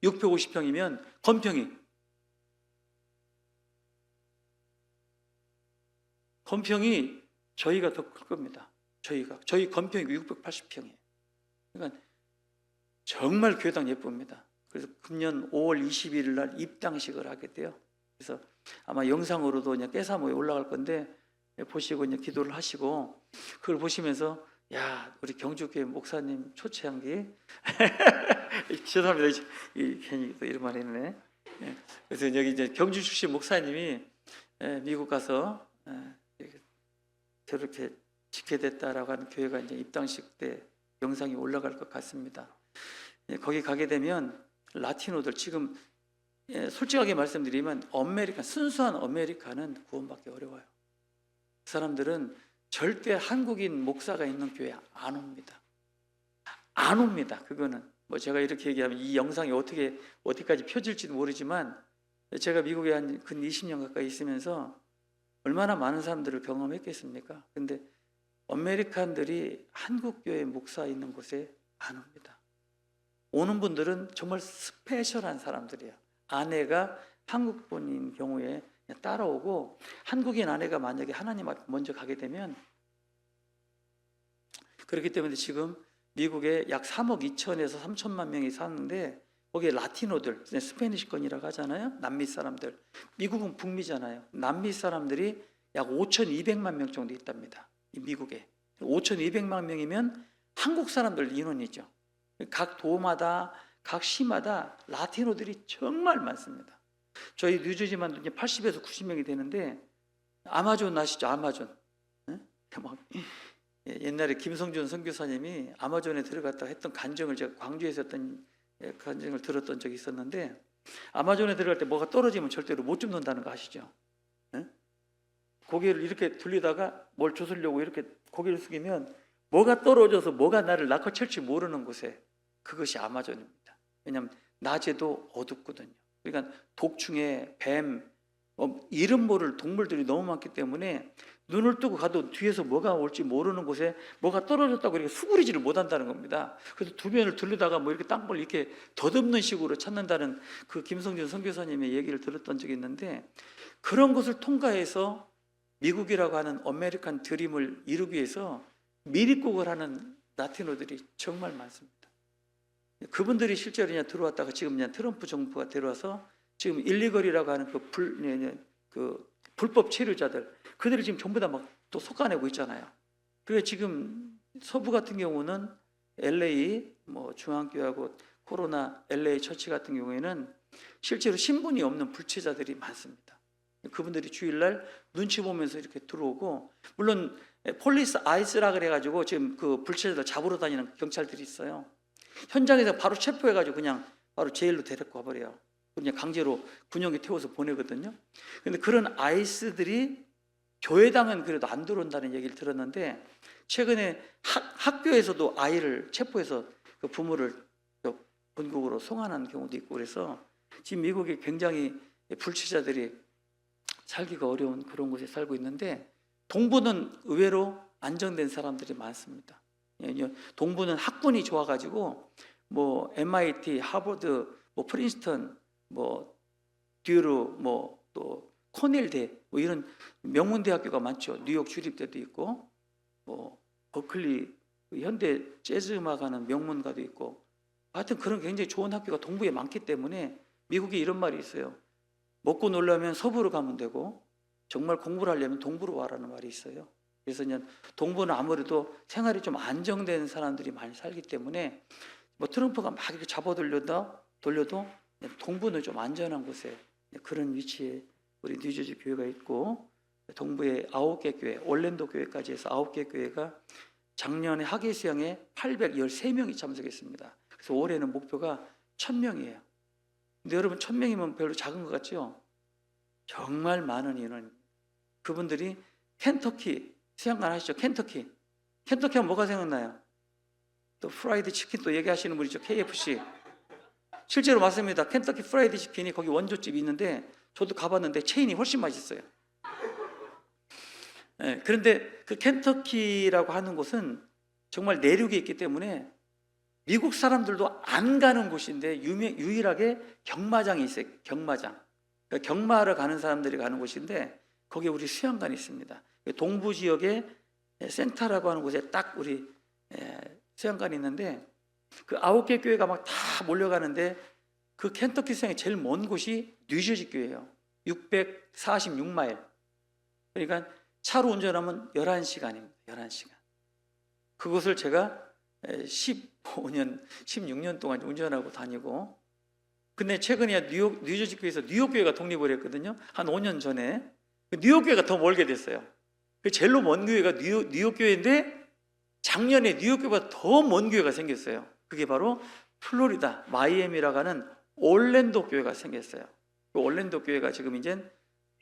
650평이면 건평이 저희가 더 클 겁니다. 저희 건평이 680평이에요. 그러니까 정말 교회당 예쁩니다. 그래서 금년 5월 21일 날 입당식을 하게 돼요. 그래서 아마 영상으로도 그냥 깨사모에 올라갈 건데 보시고 그냥 기도를 하시고 그걸 보시면서 야 우리 경주교회 목사님 초췌한기 죄송합니다. 괜히 또 이런 말 했네. 그래서 여기 이제 경주 출신 목사님이 미국 가서 저렇게 집회됐다라고 하는 교회가 이제 입당식 때 영상이 올라갈 것 같습니다. 거기 가게 되면 라티노들 지금 솔직하게 말씀드리면 순수한 아메리카는 구원받기 어려워요. 그 사람들은 절대 한국인 목사가 있는 교회 안 옵니다. 안 옵니다. 그거는 뭐 제가 이렇게 얘기하면 이 영상이 어디까지 펴질지도 모르지만 제가 미국에 한 근 20년 가까이 있으면서 얼마나 많은 사람들을 경험했겠습니까? 근데 아메리칸들이 한국 교회 목사 있는 곳에 안 옵니다. 오는 분들은 정말 스페셜한 사람들이에요. 아내가 한국 분인 경우에 따라오고 한국인 아내가 만약에 하나님 앞에 먼저 가게 되면 그렇기 때문에 지금 미국에 약 3억 2천에서 3천만 명이 사는데 거기에 라티노들, 스페니시권이라고 하잖아요. 남미 사람들. 미국은 북미잖아요. 남미 사람들이 약 5,200만 명 정도 있답니다. 이 미국에. 5,200만 명이면 한국 사람들 인원이죠. 각 도마다 각 시마다 라티노들이 정말 많습니다. 저희 뉴저지만 이제 80에서 90명이 되는데 아마존 아시죠? 아마존. 옛날에 김성준 선교사님이 아마존에 들어갔다 했던 간증을 제가 광주에서 했던 간증을 들었던 적이 있었는데 아마존에 들어갈 때 뭐가 떨어지면 절대로 못 줍는다는 거 아시죠? 고개를 이렇게 돌리다가 뭘 주우려고 이렇게 고개를 숙이면 뭐가 떨어져서 뭐가 나를 낚아챌지 모르는 곳에 그것이 아마존입니다. 왜냐하면 낮에도 어둡거든요. 그러니까 독충에 뱀, 이름 모를 동물들이 너무 많기 때문에 눈을 뜨고 가도 뒤에서 뭐가 올지 모르는 곳에 뭐가 떨어졌다고 이렇게 수그리지를 못한다는 겁니다. 그래서 주변을 들르다가 뭐 이렇게 땅볼 이렇게 덧없는 식으로 찾는다는 그 김성준 선교사님의 얘기를 들었던 적이 있는데 그런 것을 통과해서 미국이라고 하는 아메리칸 드림을 이루기 위해서 미리국을 하는 라티노들이 정말 많습니다. 그분들이 실제로 그냥 들어왔다가 지금 그냥 트럼프 정부가 들어와서 지금 일리걸이라고 하는 그 불법 체류자들 그들을 지금 전부 다 막 또 솎아내고 있잖아요. 그래서 지금 서부 같은 경우는 LA 뭐 중앙교회하고 코로나 LA 처치 같은 경우에는 실제로 신분이 없는 불체자들이 많습니다. 그분들이 주일날 눈치 보면서 이렇게 들어오고 물론 폴리스 아이스라 그래가지고 지금 그 불체자들 잡으러 다니는 경찰들이 있어요. 현장에서 바로 체포해가지고 그냥 바로 제일로 데리고 와버려요. 그냥 강제로 군용에 태워서 보내거든요. 그런데 그런 아이스들이 교회당은 그래도 안 들어온다는 얘기를 들었는데 최근에 학교에서도 아이를 체포해서 그 부모를 본국으로 송환하는 경우도 있고 그래서 지금 미국에 굉장히 불치자들이 살기가 어려운 그런 곳에 살고 있는데 동부는 의외로 안정된 사람들이 많습니다. 동부는 학군이 좋아가지고 뭐 MIT, 하버드, 뭐 프린스턴, 뭐 듀루, 뭐 또 코넬대 뭐 이런 명문 대학교가 많죠. 뉴욕 주립대도 있고 뭐 버클리 현대 재즈 음악하는 명문가도 있고 하여튼 그런 굉장히 좋은 학교가 동부에 많기 때문에 미국에 이런 말이 있어요. 먹고 놀려면 서부로 가면 되고 정말 공부를 하려면 동부로 와라는 말이 있어요. 그래서 그냥 동부는 아무래도 생활이 좀 안정된 사람들이 많이 살기 때문에 뭐 트럼프가 막 이렇게 돌려도 동부는 좀 안전한 곳에 그런 위치에 우리 뉴저지 교회가 있고 동부에 9개 교회, 올랜도 교회까지 해서 9개 교회가 작년에 학예 수양에 813명이 참석했습니다. 그래서 올해는 목표가 1000명이에요. 근데 여러분 1000명이면 별로 작은 것 같죠? 정말 많은 인원. 그분들이 켄터키 수양관 하시죠? 켄터키. 켄터키 하면 뭐가 생각나요? 또 프라이드 치킨 또 얘기하시는 분 있죠? KFC. 실제로 맞습니다. 켄터키 프라이드 치킨이 거기 원조집이 있는데 저도 가봤는데 체인이 훨씬 맛있어요. 네, 그런데 그 켄터키라고 하는 곳은 정말 내륙에 있기 때문에 미국 사람들도 안 가는 곳인데 유일하게 경마장이 있어요. 경마장. 그러니까 경마하러 가는 사람들이 가는 곳인데 거기에 우리 수양관이 있습니다. 동부 지역에 센터라고 하는 곳에 딱 우리 수양관이 있는데 그 9개 교회가 막 다 몰려가는데 그 켄터키 수양의 제일 먼 곳이 뉴저지 교회예요. 646마일. 그러니까 차로 운전하면 11시간입니다. 11시간. 그곳을 제가 15년, 16년 동안 운전하고 다니고, 근데 최근에 뉴저지 교회에서 뉴욕 교회가 독립을 했거든요. 한 5년 전에. 뉴욕 교회가 더 멀게 됐어요. 그 제일 먼 교회가 뉴욕 교회인데 작년에 뉴욕 교회보다 더 먼 교회가 생겼어요. 그게 바로 플로리다 마이애미라고 하는 올랜도 교회가 생겼어요. 그 올랜도 교회가 지금 이제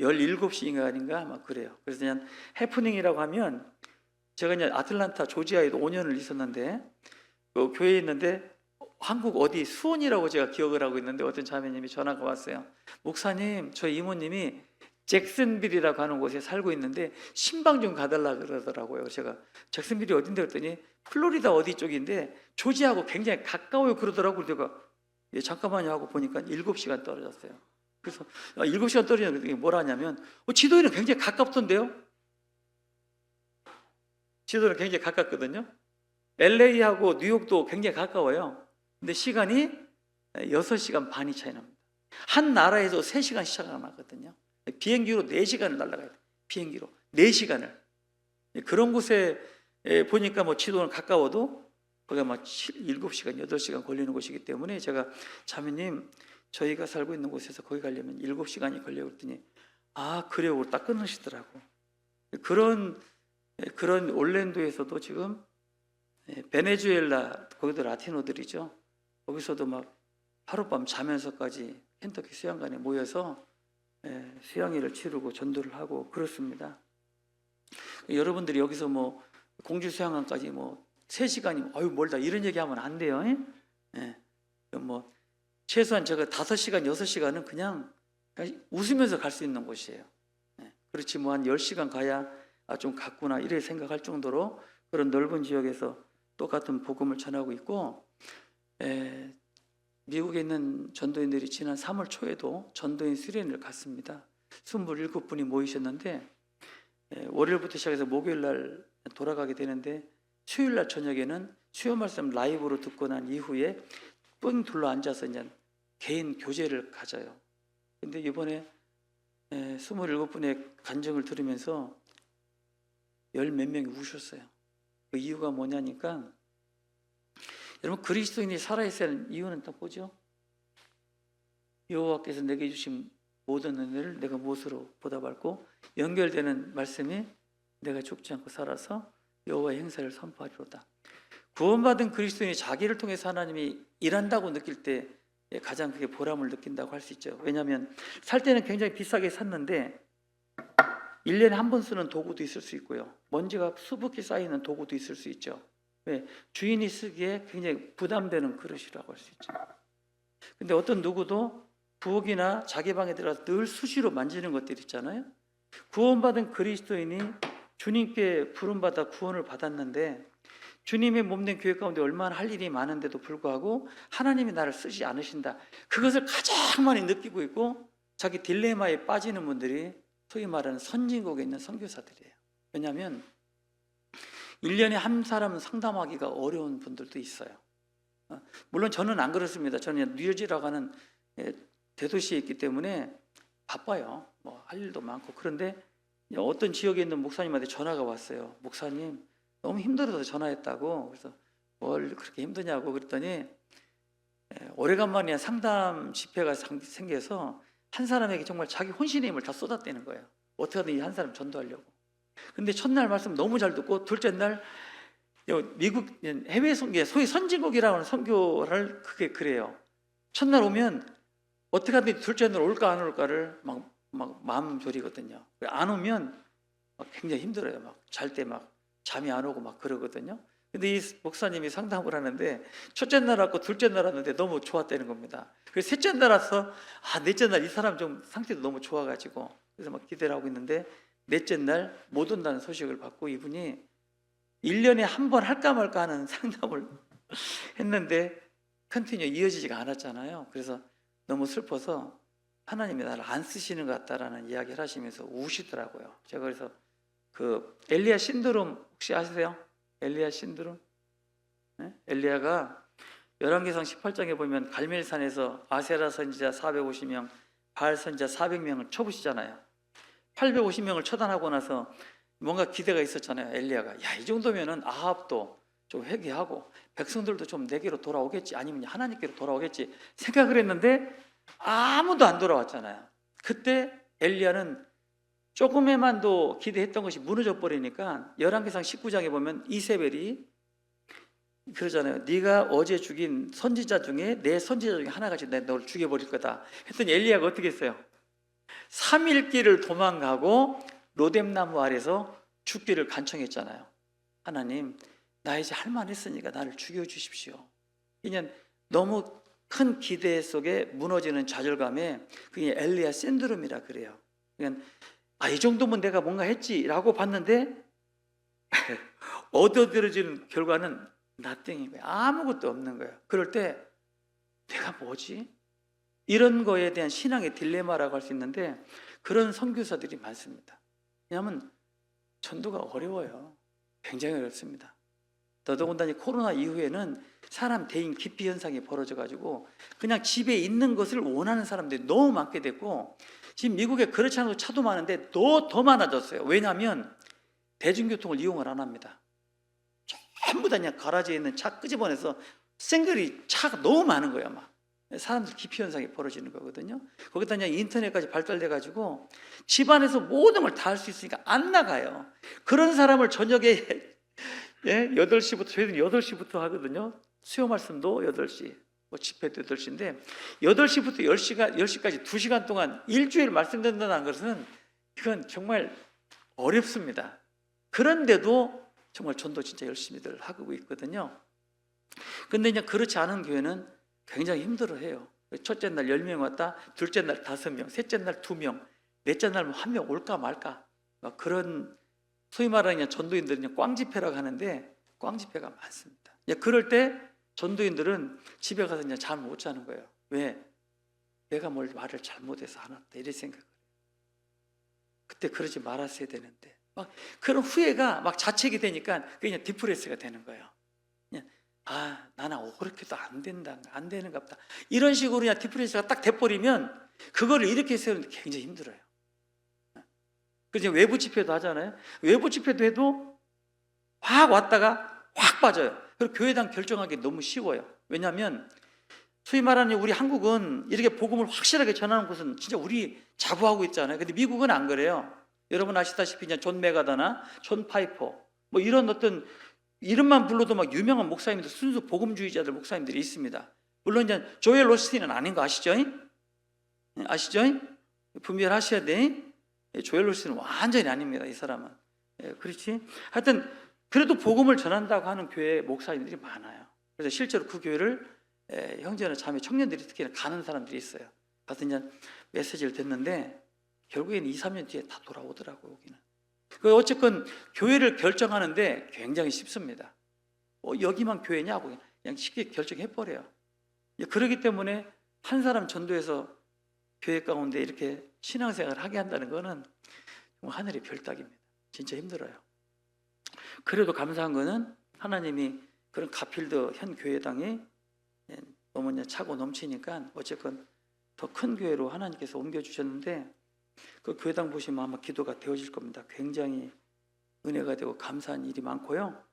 17시인가 아닌가 막 그래요. 그래서 그냥 해프닝이라고 하면 제가 이제 아틀란타 조지아에도 5년을 있었는데 그 교회에 있는데 한국 어디 수원이라고 제가 기억을 하고 있는데 어떤 자매님이 전화가 왔어요. 목사님, 저희 이모님이 잭슨빌이라고 하는 곳에 살고 있는데 신방 좀 가달라 그러더라고요. 제가 잭슨빌이 어딘데 그랬더니 플로리다 어디 쪽인데 조지아하고 굉장히 가까워요 그러더라고요. 제가 예, 잠깐만요 하고 보니까 7시간 떨어졌어요. 그래서 7시간 떨어졌는데 뭐라 하냐면 지도에는 굉장히 가깝던데요. 지도는 굉장히 가깝거든요. LA하고 뉴욕도 굉장히 가까워요. 근데 시간이 6시간 반이 차이 납니다. 한 나라에서 3시간 시차가 나거든요. 비행기로 4시간을 날아가야 돼요. 비행기로 4시간을. 그런 곳에 보니까 뭐 지도는 가까워도 거기가 막 7시간, 8시간 걸리는 곳이기 때문에 제가 자매님 저희가 살고 있는 곳에서 거기 가려면 7시간이 걸려요 그랬더니 아 그래요 딱 끊으시더라고. 그런 올랜도에서도 지금 베네수엘라 거기도 라티노들이죠. 거기서도 막 하룻밤 자면서까지 켄터키 수양관에 모여서 수양회를 치르고 전도를 하고 그렇습니다. 여러분들이 여기서 뭐 공주 수양관까지 뭐 3시간이 아유 멀다 이런 얘기하면 안 돼요. 뭐 최소한 제가 5시간, 6시간은 그냥 웃으면서 갈 수 있는 곳이에요. 그렇지 뭐 한 10시간 가야 좀 갔구나 이래 생각할 정도로 그런 넓은 지역에서 똑같은 복음을 전하고 있고 미국에 있는 전도인들이 지난 3월 초에도 전도인 수련회를 갔습니다. 27분이 모이셨는데 월요일부터 시작해서 목요일날 돌아가게 되는데 수요일날 저녁에는 수요 말씀 라이브로 듣고 난 이후에 뻥 둘러 앉아서 이제 개인 교제를 가져요. 근데 이번에 27분의 간증을 들으면서 10몇 명이 우셨어요. 그 이유가 뭐냐니까 여러분 그리스도인이 살아있어야 하는 이유는 딱 뭐죠? 여호와께서 내게 주신 모든 은혜를 내가 무엇으로 보답할고 연결되는 말씀이 내가 죽지 않고 살아서 여호와의 행사를 선포하리로다. 구원받은 그리스도인이 자기를 통해서 하나님이 일한다고 느낄 때 가장 크게 보람을 느낀다고 할 수 있죠. 왜냐하면 살 때는 굉장히 비싸게 샀는데 1년에 한 번 쓰는 도구도 있을 수 있고요. 먼지가 수북히 쌓이는 도구도 있을 수 있죠. 왜? 주인이 쓰기에 굉장히 부담되는 그릇이라고 할 수 있죠. 근데 어떤 누구도 부엌이나 자기 방에 들어가서 늘 수시로 만지는 것들 있잖아요. 구원받은 그리스도인이 주님께 부름받아 구원을 받았는데 주님의 몸된 교회 가운데 얼마나 할 일이 많은데도 불구하고 하나님이 나를 쓰지 않으신다. 그것을 가장 많이 느끼고 있고 자기 딜레마에 빠지는 분들이 소위 말하는 선진국에 있는 선교사들이에요. 왜냐하면 1년에 한 사람은 상담하기가 어려운 분들도 있어요. 물론 저는 안 그렇습니다. 저는 뉴저지라고 하는 대도시에 있기 때문에 바빠요. 뭐 할 일도 많고. 그런데 어떤 지역에 있는 목사님한테 전화가 왔어요. 목사님 너무 힘들어서 전화했다고. 그래서 뭘 그렇게 힘드냐고 그랬더니 오래간만에 상담 집회가 생겨서 한 사람에게 정말 자기 혼신의 힘을 다 쏟았다는 거예요. 어떻게 하든 한 사람 전도하려고. 근데 첫날 말씀 너무 잘 듣고 둘째 날 미국 해외 선교, 소위 선진국이라고 하는 선교를 그게 그래요. 첫날 오면 어떻게 하든 둘째 날 올까 안 올까를 막 마음 졸이거든요. 안 오면 막 굉장히 힘들어요. 막 잘 때 막 잠이 안 오고 막 그러거든요. 근데 이 목사님이 상담을 하는데 첫째 날 왔고 둘째 날 왔는데 너무 좋았다는 겁니다. 그래서 셋째 날 와서 넷째 날 이 사람 좀 상태도 너무 좋아가지고 그래서 막 기대를 하고 있는데 넷째 날 못 온다는 소식을 받고 이분이 1년에 한 번 할까 말까 하는 상담을 했는데 컨티뉴 이어지지가 않았잖아요. 그래서 너무 슬퍼서 하나님이 나를 안 쓰시는 것 같다라는 이야기를 하시면서 우시더라고요. 제가 그래서 그 엘리야 신드롬 혹시 아세요? 엘리야 신드롬? 네? 엘리야가 열왕기상 18장에 보면 갈멜산에서 아세라 선지자 450명, 바알 선지자 400명을 쳐부시잖아요. 850명을 처단하고 나서 뭔가 기대가 있었잖아요. 엘리야가 야, 이 정도면은 아합도 좀 회개하고 백성들도 좀 내게로 돌아오겠지, 아니면 하나님께로 돌아오겠지 생각을 했는데 아무도 안 돌아왔잖아요. 그때 엘리야는 조금에만도 기대했던 것이 무너져 버리니까 열왕기상 19장에 보면 이세벨이 그러잖아요. 네가 어제 죽인 선지자 중에 내 선지자 중에 하나같이 내가 너를 죽여버릴 거다 했더니 엘리야가 어떻게 했어요? 3일 길을 도망가고 로뎀나무 아래서 죽기를 간청했잖아요. 하나님, 나 이제 할만했으니까 나를 죽여주십시오. 그냥 너무 큰 기대 속에 무너지는 좌절감에 그게 엘리야 신드롬이라 그래요. 그러니까 이 정도면 내가 뭔가 했지라고 봤는데 얻어들어지는 결과는 nothing인 거예요. 아무것도 없는 거예요. 그럴 때 내가 뭐지? 이런 거에 대한 신앙의 딜레마라고 할 수 있는데 그런 선교사들이 많습니다. 왜냐하면 전도가 어려워요. 굉장히 어렵습니다. 더더군다나 코로나 이후에는 사람 대인 기피 현상이 벌어져가지고 그냥 집에 있는 것을 원하는 사람들이 너무 많게 됐고 지금 미국에 그렇지 않아도 차도 많은데 더 많아졌어요. 왜냐하면 대중교통을 이용을 안 합니다. 전부 다 그냥 가라지에 있는 차 끄집어내서 생글이 차가 너무 많은 거예요. 막 사람들 기피 현상이 벌어지는 거거든요. 거기다 그냥 인터넷까지 발달돼가지고 집안에서 모든 걸 다 할 수 있으니까 안 나가요. 그런 사람을 저녁에 8시부터 저희는 8시부터 하거든요. 수요 말씀도 8시, 뭐 집회도 8시인데 8시부터 10시까지 2시간 동안 일주일 말씀 듣는다는 것은 이건 정말 어렵습니다. 그런데도 정말 전도 진짜 열심히들 하고 있거든요. 근데 이제 그렇지 않은 교회는 굉장히 힘들어해요. 첫째 날 10명 왔다, 둘째 날 5명, 셋째 날 2명, 넷째 날 1명 올까 말까 막 그런 소위 말하는 전도인들은 그냥 꽝집회라고 하는데 꽝집회가 많습니다. 그럴 때 전도인들은 집에 가서 그냥 잠 못 자는 거예요. 왜? 내가 뭘 말을 잘못해서 안 왔다 이런 생각을 해요. 그때 그러지 말았어야 되는데 막 그런 후회가 막 자책이 되니까 그냥 디프레스가 되는 거예요. 그냥 나는 그렇게도 안 되는가 보다 이런 식으로 그냥 디프레스가 딱 돼버리면 그거를 이렇게 세우는데 굉장히 힘들어요. 그래서 외부 집회도 하잖아요. 외부 집회도 해도 확 왔다가 확 빠져요. 그리고 교회당 결정하기 너무 쉬워요. 왜냐하면 소위 말하는 우리 한국은 이렇게 복음을 확실하게 전하는 곳은 진짜 우리 자부하고 있잖아요. 근데 미국은 안 그래요. 여러분 아시다시피 그냥 존 메가다나 존 파이퍼 뭐 이런 어떤 이름만 불러도 막 유명한 목사님들, 순수 복음주의자들 목사님들이 있습니다. 물론 이제 조엘 로스틴은 아닌 거 아시죠? 아시죠? 분별하셔야 돼. 조엘 로스틴은 완전히 아닙니다. 이 사람은. 그렇지? 하여튼 그래도 복음을 전한다고 하는 교회 목사님들이 많아요. 그래서 실제로 그 교회를 형제나 자매, 청년들이 특히 가는 사람들이 있어요. 가서 이제 메시지를 듣는데 결국에는 2, 3년 뒤에 다 돌아오더라고요. 여기는. 어쨌건 교회를 결정하는데 굉장히 쉽습니다. 여기만 교회냐고 그냥 쉽게 결정해버려요. 그렇기 때문에 한 사람 전도해서 교회 가운데 이렇게 신앙생활을 하게 한다는 것은 하늘의 별따기입니다. 진짜 힘들어요. 그래도 감사한 것은 하나님이 그런 가필드 현 교회당이 너무 차고 넘치니까 어쨌건 더 큰 교회로 하나님께서 옮겨주셨는데 그 교회당 보시면 아마 기도가 되어질 겁니다. 굉장히 은혜가 되고 감사한 일이 많고요.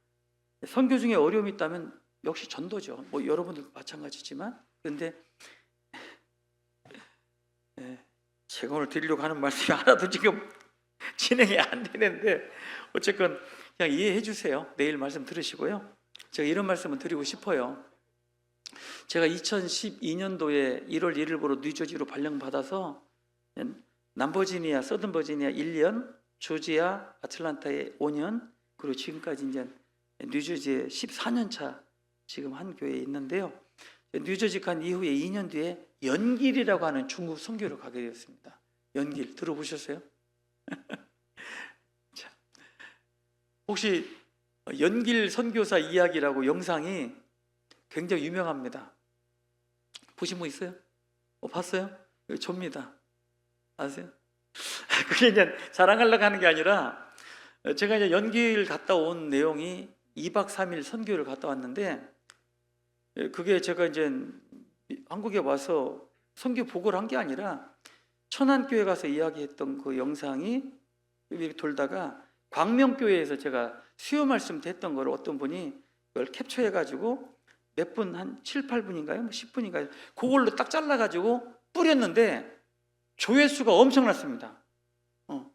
선교 중에 어려움이 있다면 역시 전도죠. 뭐 여러분들도 마찬가지지만 그런데 제가 오늘 드리려고 하는 말씀이 하나도 지금 진행이 안 되는데 어쨌건 그냥 이해해 주세요. 내일 말씀 들으시고요. 제가 이런 말씀을 드리고 싶어요. 제가 2012년도에 1월 1일부로 뉴저지로 발령받아서 남버지니아, 서든버지니아 1년, 조지아 아틀란타에 5년, 그리고 지금까지 이제 뉴저지에 14년 차 지금 한 교회에 있는데요. 뉴저지 간 이후에 2년 뒤에 연길이라고 하는 중국 선교를 가게 되었습니다. 연길 들어보셨어요? 자, 혹시 연길 선교사 이야기라고 영상이 굉장히 유명합니다. 보신 분 있어요? 봤어요? 이거 접니다. 아세요? 그게 이제 자랑하려고 하는 게 아니라 제가 이제 연길 갔다 온 내용이 2박 3일 선교를 갔다 왔는데 그게 제가 이제 한국에 와서 선교 보고를 한 게 아니라 천안교회 가서 이야기했던 그 영상이 돌다가 광명교회에서 제가 수요 말씀 했던 걸 어떤 분이 그걸 캡처해 가지고 몇 분, 한 7, 8분인가요? 뭐 10분인가요? 그걸로 딱 잘라 가지고 뿌렸는데 조회수가 엄청났습니다.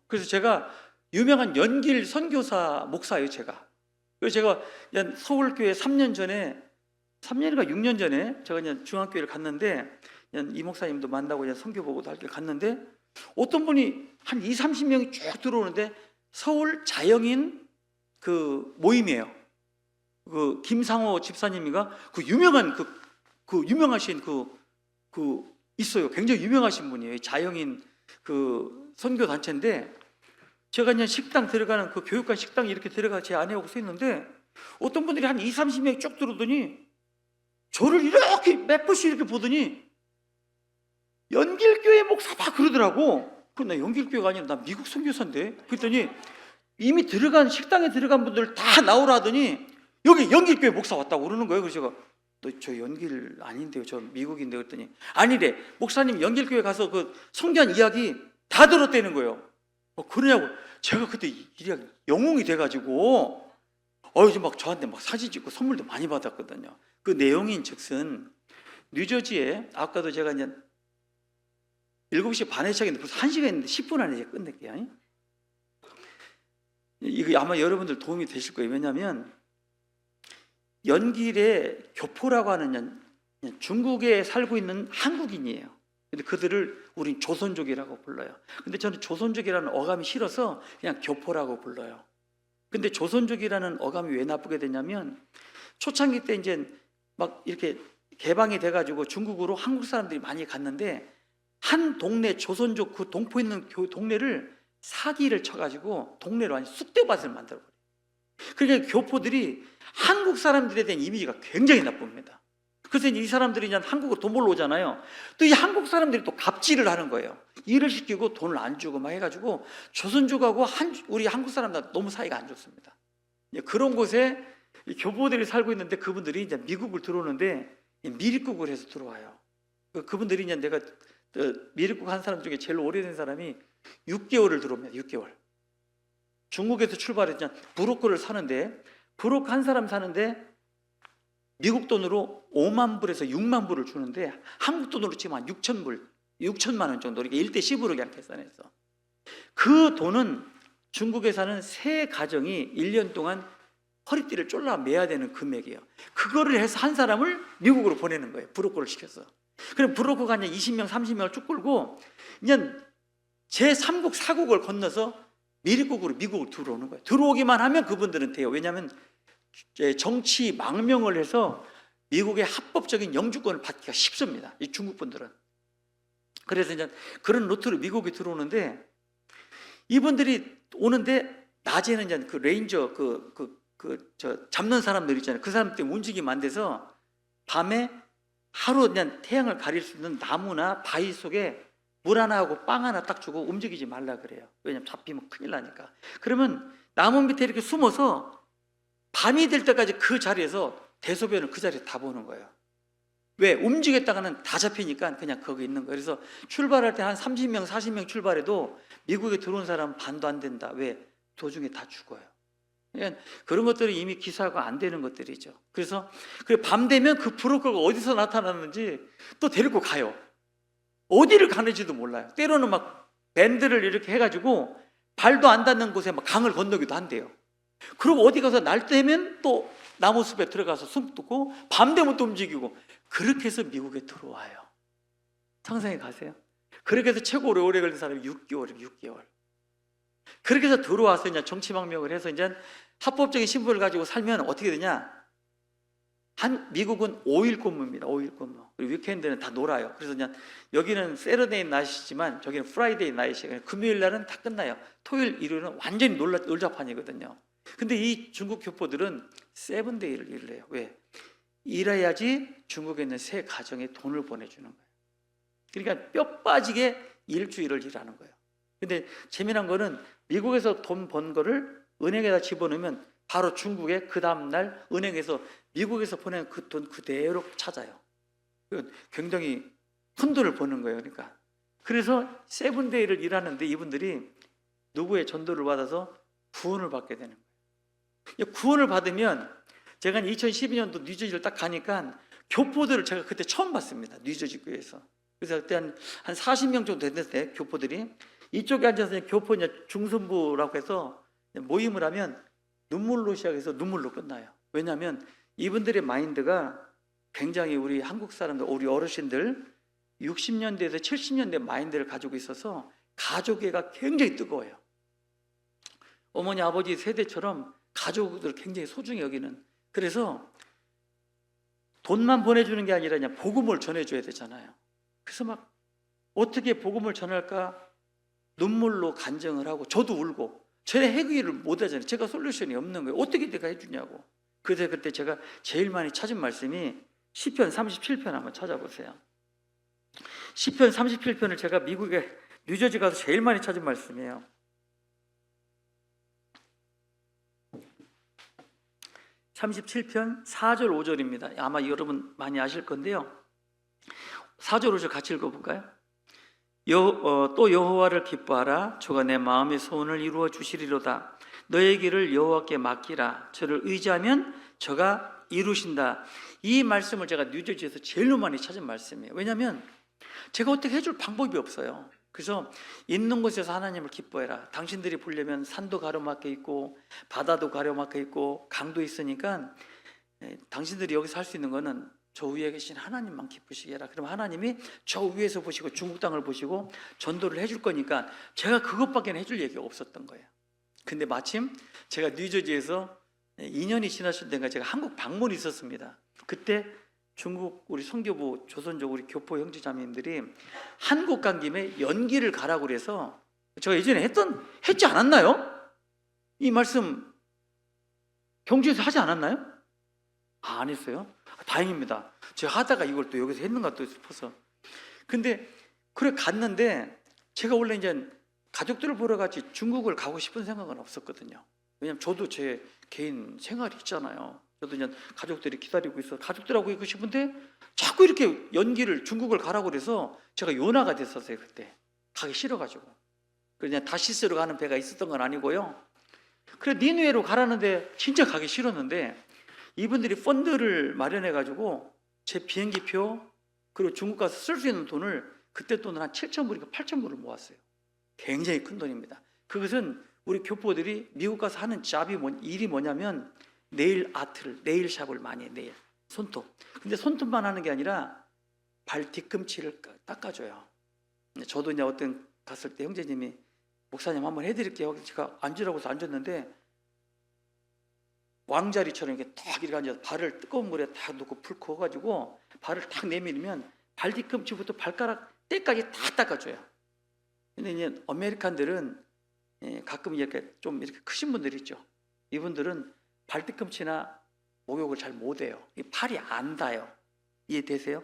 그래서 제가 유명한 연길 선교사 목사예요, 제가. 그래서 제가 서울교회 3년 전에 3년인가 6년 전에 제가 이제 중앙교회를 갔는데 이 목사님도 만나고 이제 선교 보고도 할 때 갔는데 어떤 분이 한 2, 30명이 쭉 들어오는데 서울 자영인 그 모임이에요. 그 김상호 집사님이가 그 유명한 그 유명하신 그 있어요. 굉장히 유명하신 분이에요. 자영인 그 선교 단체인데 제가 그냥 식당 들어가는 그 교육관 식당 이렇게 들어가 제 아내하고 서 있는데 어떤 분들이 한 2, 30명이 쭉 들어오더니 저를 이렇게 몇 번씩 이렇게 보더니 연길교회 목사다 그러더라고. 그럼 나 연길교회가 아니라 나 미국 선교사인데. 그랬더니 이미 들어간 식당에 들어간 분들 다 나오라 하더니 여기 연길교회 목사 왔다고 그러는 거예요. 그래서 제가 저 연길 아닌데요, 저 미국인데. 그랬더니 아니래, 목사님 연길교회 가서 그 성경 이야기 다 들었다는 거예요. 그러냐고. 제가 그때 일이 영웅이 돼가지고 이제 막 저한테 막 사진 찍고 선물도 많이 받았거든요. 그 내용인 즉슨 뉴저지에 아까도 제가 이제 7시 반에 시작했는데 벌써 1시간 했는데 10분 안에 이제 끝낼게요. 이거 아마 여러분들 도움이 되실 거예요. 왜냐하면 연길의 교포라고 하는 중국에 살고 있는 한국인이에요. 근데 그들을 우린 조선족이라고 불러요. 근데 저는 조선족이라는 어감이 싫어서 그냥 교포라고 불러요. 근데 조선족이라는 어감이 왜 나쁘게 되냐면 초창기 때 이제 막 이렇게 개방이 돼가지고 중국으로 한국 사람들이 많이 갔는데 한 동네 조선족 그 동포 있는 동네를 사기를 쳐가지고 동네로 완전 쑥대밭을 만들어버려요. 그러니까 교포들이 한국 사람들에 대한 이미지가 굉장히 나쁩니다. 그래서 이 사람들이 이제 한국으로 돈 벌러 오잖아요. 또 이 한국 사람들이 또 갑질을 하는 거예요. 일을 시키고 돈을 안 주고 막 해가지고 조선족하고 우리 한국 사람들 너무 사이가 안 좋습니다. 그런 곳에 교포들이 살고 있는데 그분들이 이제 미국을 들어오는데 미립국을 해서 들어와요. 그분들이 이제 내가 미립국 한 사람 중에 제일 오래된 사람이 6개월을 들어옵니다. 6개월. 중국에서 출발해서 브로커를 사는데 브로커 한 사람 사는데 미국 돈으로 5만 불에서 6만 불을 주는데 한국 돈으로 치면 한 6천 불, 6천만 원 정도, 이렇게 1대 10으로 그냥 계산해서 그 돈은 중국에 사는 세 가정이 1년 동안 허리띠를 쫄라 매야 되는 금액이에요. 그거를 해서 한 사람을 미국으로 보내는 거예요. 브로커를 시켜서. 그럼 브로커가 그냥 20명, 30명을 쭉 끌고 그냥 제3국, 4국을 건너서 미립국으로 미국으로 들어오는 거예요. 들어오기만 하면 그분들은 돼요. 왜냐하면 정치 망명을 해서 미국의 합법적인 영주권을 받기가 쉽습니다. 이 중국 분들은. 그래서 이제 그런 루트로 미국에 들어오는데 이분들이 오는데 낮에는 이제 그 레인저 잡는 사람들 있잖아요. 그 사람 때문에 움직이면 안 돼서 밤에 하루 그냥 태양을 가릴 수 있는 나무나 바위 속에 물 하나 하고 빵 하나 딱 주고 움직이지 말라 그래요. 왜냐면 잡히면 큰일 나니까. 그러면 나무 밑에 이렇게 숨어서 밤이 될 때까지 그 자리에서 대소변을 그 자리에 다 보는 거예요. 왜? 움직였다가는 다 잡히니까 그냥 거기 있는 거예요. 그래서 출발할 때 한 30명, 40명 출발해도 미국에 들어온 사람은 반도 안 된다. 왜? 도중에 다 죽어요. 그러니까 그런 것들이 이미 기사가 안 되는 것들이죠. 그래서 밤 되면 그 브로커가 어디서 나타나는지 또 데리고 가요. 어디를 가는지도 몰라요. 때로는 막 밴드를 이렇게 해가지고 발도 안 닿는 곳에 막 강을 건너기도 한대요. 그리고 어디 가서 날 때면 또 나무숲에 들어가서 숨고 밤 되면 또 움직이고 그렇게 해서 미국에 들어와요. 상상해 가세요. 그렇게 해서 최고 오래 걸린 사람이 6개월이에요. 6개월. 그렇게 해서 들어와서 이제 정치망명을 해서 이제 합법적인 신분을 가지고 살면 어떻게 되냐? 미국은 5일 근무입니다. 5일 근무. 그리고 위켄드는 다 놀아요. 그래서 그냥 여기는 세러데이 나이시지만 저기는 프라이데이 나이시에요. 금요일 날은 다 끝나요. 토요일, 일요일은 완전히 놀자판이거든요. 근데 이 중국 교포들은 세븐데이를 일을 해요. 왜? 일해야지 중국에 있는 새 가정에 돈을 보내주는 거예요. 그러니까 뼈 빠지게 일주일을 일하는 거예요. 근데 재미난 거는 미국에서 돈 번 거를 은행에다 집어넣으면 바로 중국에 그 다음날 은행에서 미국에서 보낸 그 돈 그대로 찾아요. 굉장히 큰 돈을 버는 거예요. 그러니까 그래서 세븐데이를 일하는데 이분들이 누구의 전도를 받아서 구원을 받게 되는 거예요. 구원을 받으면 제가 2012년도 뉴저지를 딱 가니까 교포들을 제가 그때 처음 봤습니다. 뉴저지 교회에서. 그래서 그때 한 40명 정도 됐는데 교포들이 이쪽에 앉아서 교포 중선부라고 해서 모임을 하면 눈물로 시작해서 눈물로 끝나요. 왜냐하면 이분들의 마인드가 굉장히 우리 한국 사람들, 우리 어르신들 60년대에서 70년대 마인드를 가지고 있어서 가족애가 굉장히 뜨거워요. 어머니 아버지 세대처럼 가족을 굉장히 소중히 여기는. 그래서 돈만 보내주는 게 아니라 그냥 복음을 전해줘야 되잖아요. 그래서 막 어떻게 복음을 전할까 눈물로 간증을 하고 저도 울고 전에 해결을 못 하잖아요. 제가 솔루션이 없는 거예요. 어떻게 내가 해주냐고. 그래서 그때 제가 제일 많이 찾은 말씀이 시편 37편 한번 찾아보세요. 시편 37편을 제가 미국에 뉴저지 가서 제일 많이 찾은 말씀이에요. 37편 4절 5절입니다. 아마 여러분 많이 아실 건데요. 4절 5절 같이 읽어볼까요? 또 여호와를 기뻐하라. 주가 내 마음의 소원을 이루어 주시리로다. 너의 길을 여호와께 맡기라. 저를 의지하면 저가 이루신다. 이 말씀을 제가 뉴저지에서 제일 많이 찾은 말씀이에요. 왜냐하면 제가 어떻게 해줄 방법이 없어요. 그래서 있는 곳에서 하나님을 기뻐해라. 당신들이 보려면 산도 가로막혀 있고 바다도 가로막혀 있고 강도 있으니까 당신들이 여기서 할 수 있는 거는 저 위에 계신 하나님만 기쁘시게 해라. 그럼 하나님이 저 위에서 보시고 중국 땅을 보시고 전도를 해줄 거니까 제가 그것밖에 해줄 얘기가 없었던 거예요. 근데 마침 제가 뉴저지에서 2년이 지났을 때가 제가 한국 방문이 있었습니다. 그때 중국 우리 선교부 조선족 우리 교포 형제자매님들이 한국 간 김에 연기를 가라고 그래서 제가 예전에 했지 않았나요? 이 말씀 경주에서 하지 않았나요? 안 했어요? 다행입니다. 제가 하다가 이걸 또 여기서 했는가 또 싶어서. 근데 그래 갔는데 제가 원래 이제 가족들을 보러 같이 중국을 가고 싶은 생각은 없었거든요. 왜냐면 저도 제 개인 생활이 있잖아요. 저도 이제 가족들이 기다리고 있어 가족들하고 있고 싶은데 자꾸 이렇게 연기를 중국을 가라고 그래서 제가 요나가 됐었어요. 그때 가기 싫어가지고 그냥 다시스로 가는 배가 있었던 건 아니고요. 그래 니누에로 가라는데 진짜 가기 싫었는데 이분들이 펀드를 마련해가지고 제 비행기표 그리고 중국 가서 쓸 수 있는 돈을 그때 돈을 한 7,000불인가 8,000불을 모았어요. 굉장히 큰 돈입니다. 그것은 우리 교포들이 미국 가서 하는 일이 뭐냐면 네일 아트를, 네일샵을 많이 해요. 네일, 손톱. 근데 손톱만 하는 게 아니라 발 뒤꿈치를 닦아줘요. 저도 이제 어떤 갔을 때 형제님이 목사님 한번 해드릴게요. 제가 앉으라고 해서 앉았는데 왕자리처럼 이렇게 딱 이렇게 앉아서 발을 뜨거운 물에 딱 넣고 불 꺼가지고 발을 딱 내밀면 발 뒤꿈치부터 발가락 때까지 다 닦아줘요. 근데 이제 아메리칸들은 가끔 이렇게 좀 이렇게 크신 분들 있죠. 이분들은 발 뒤꿈치나 목욕을 잘 못해요. 팔이 안 닿아요. 이해되세요?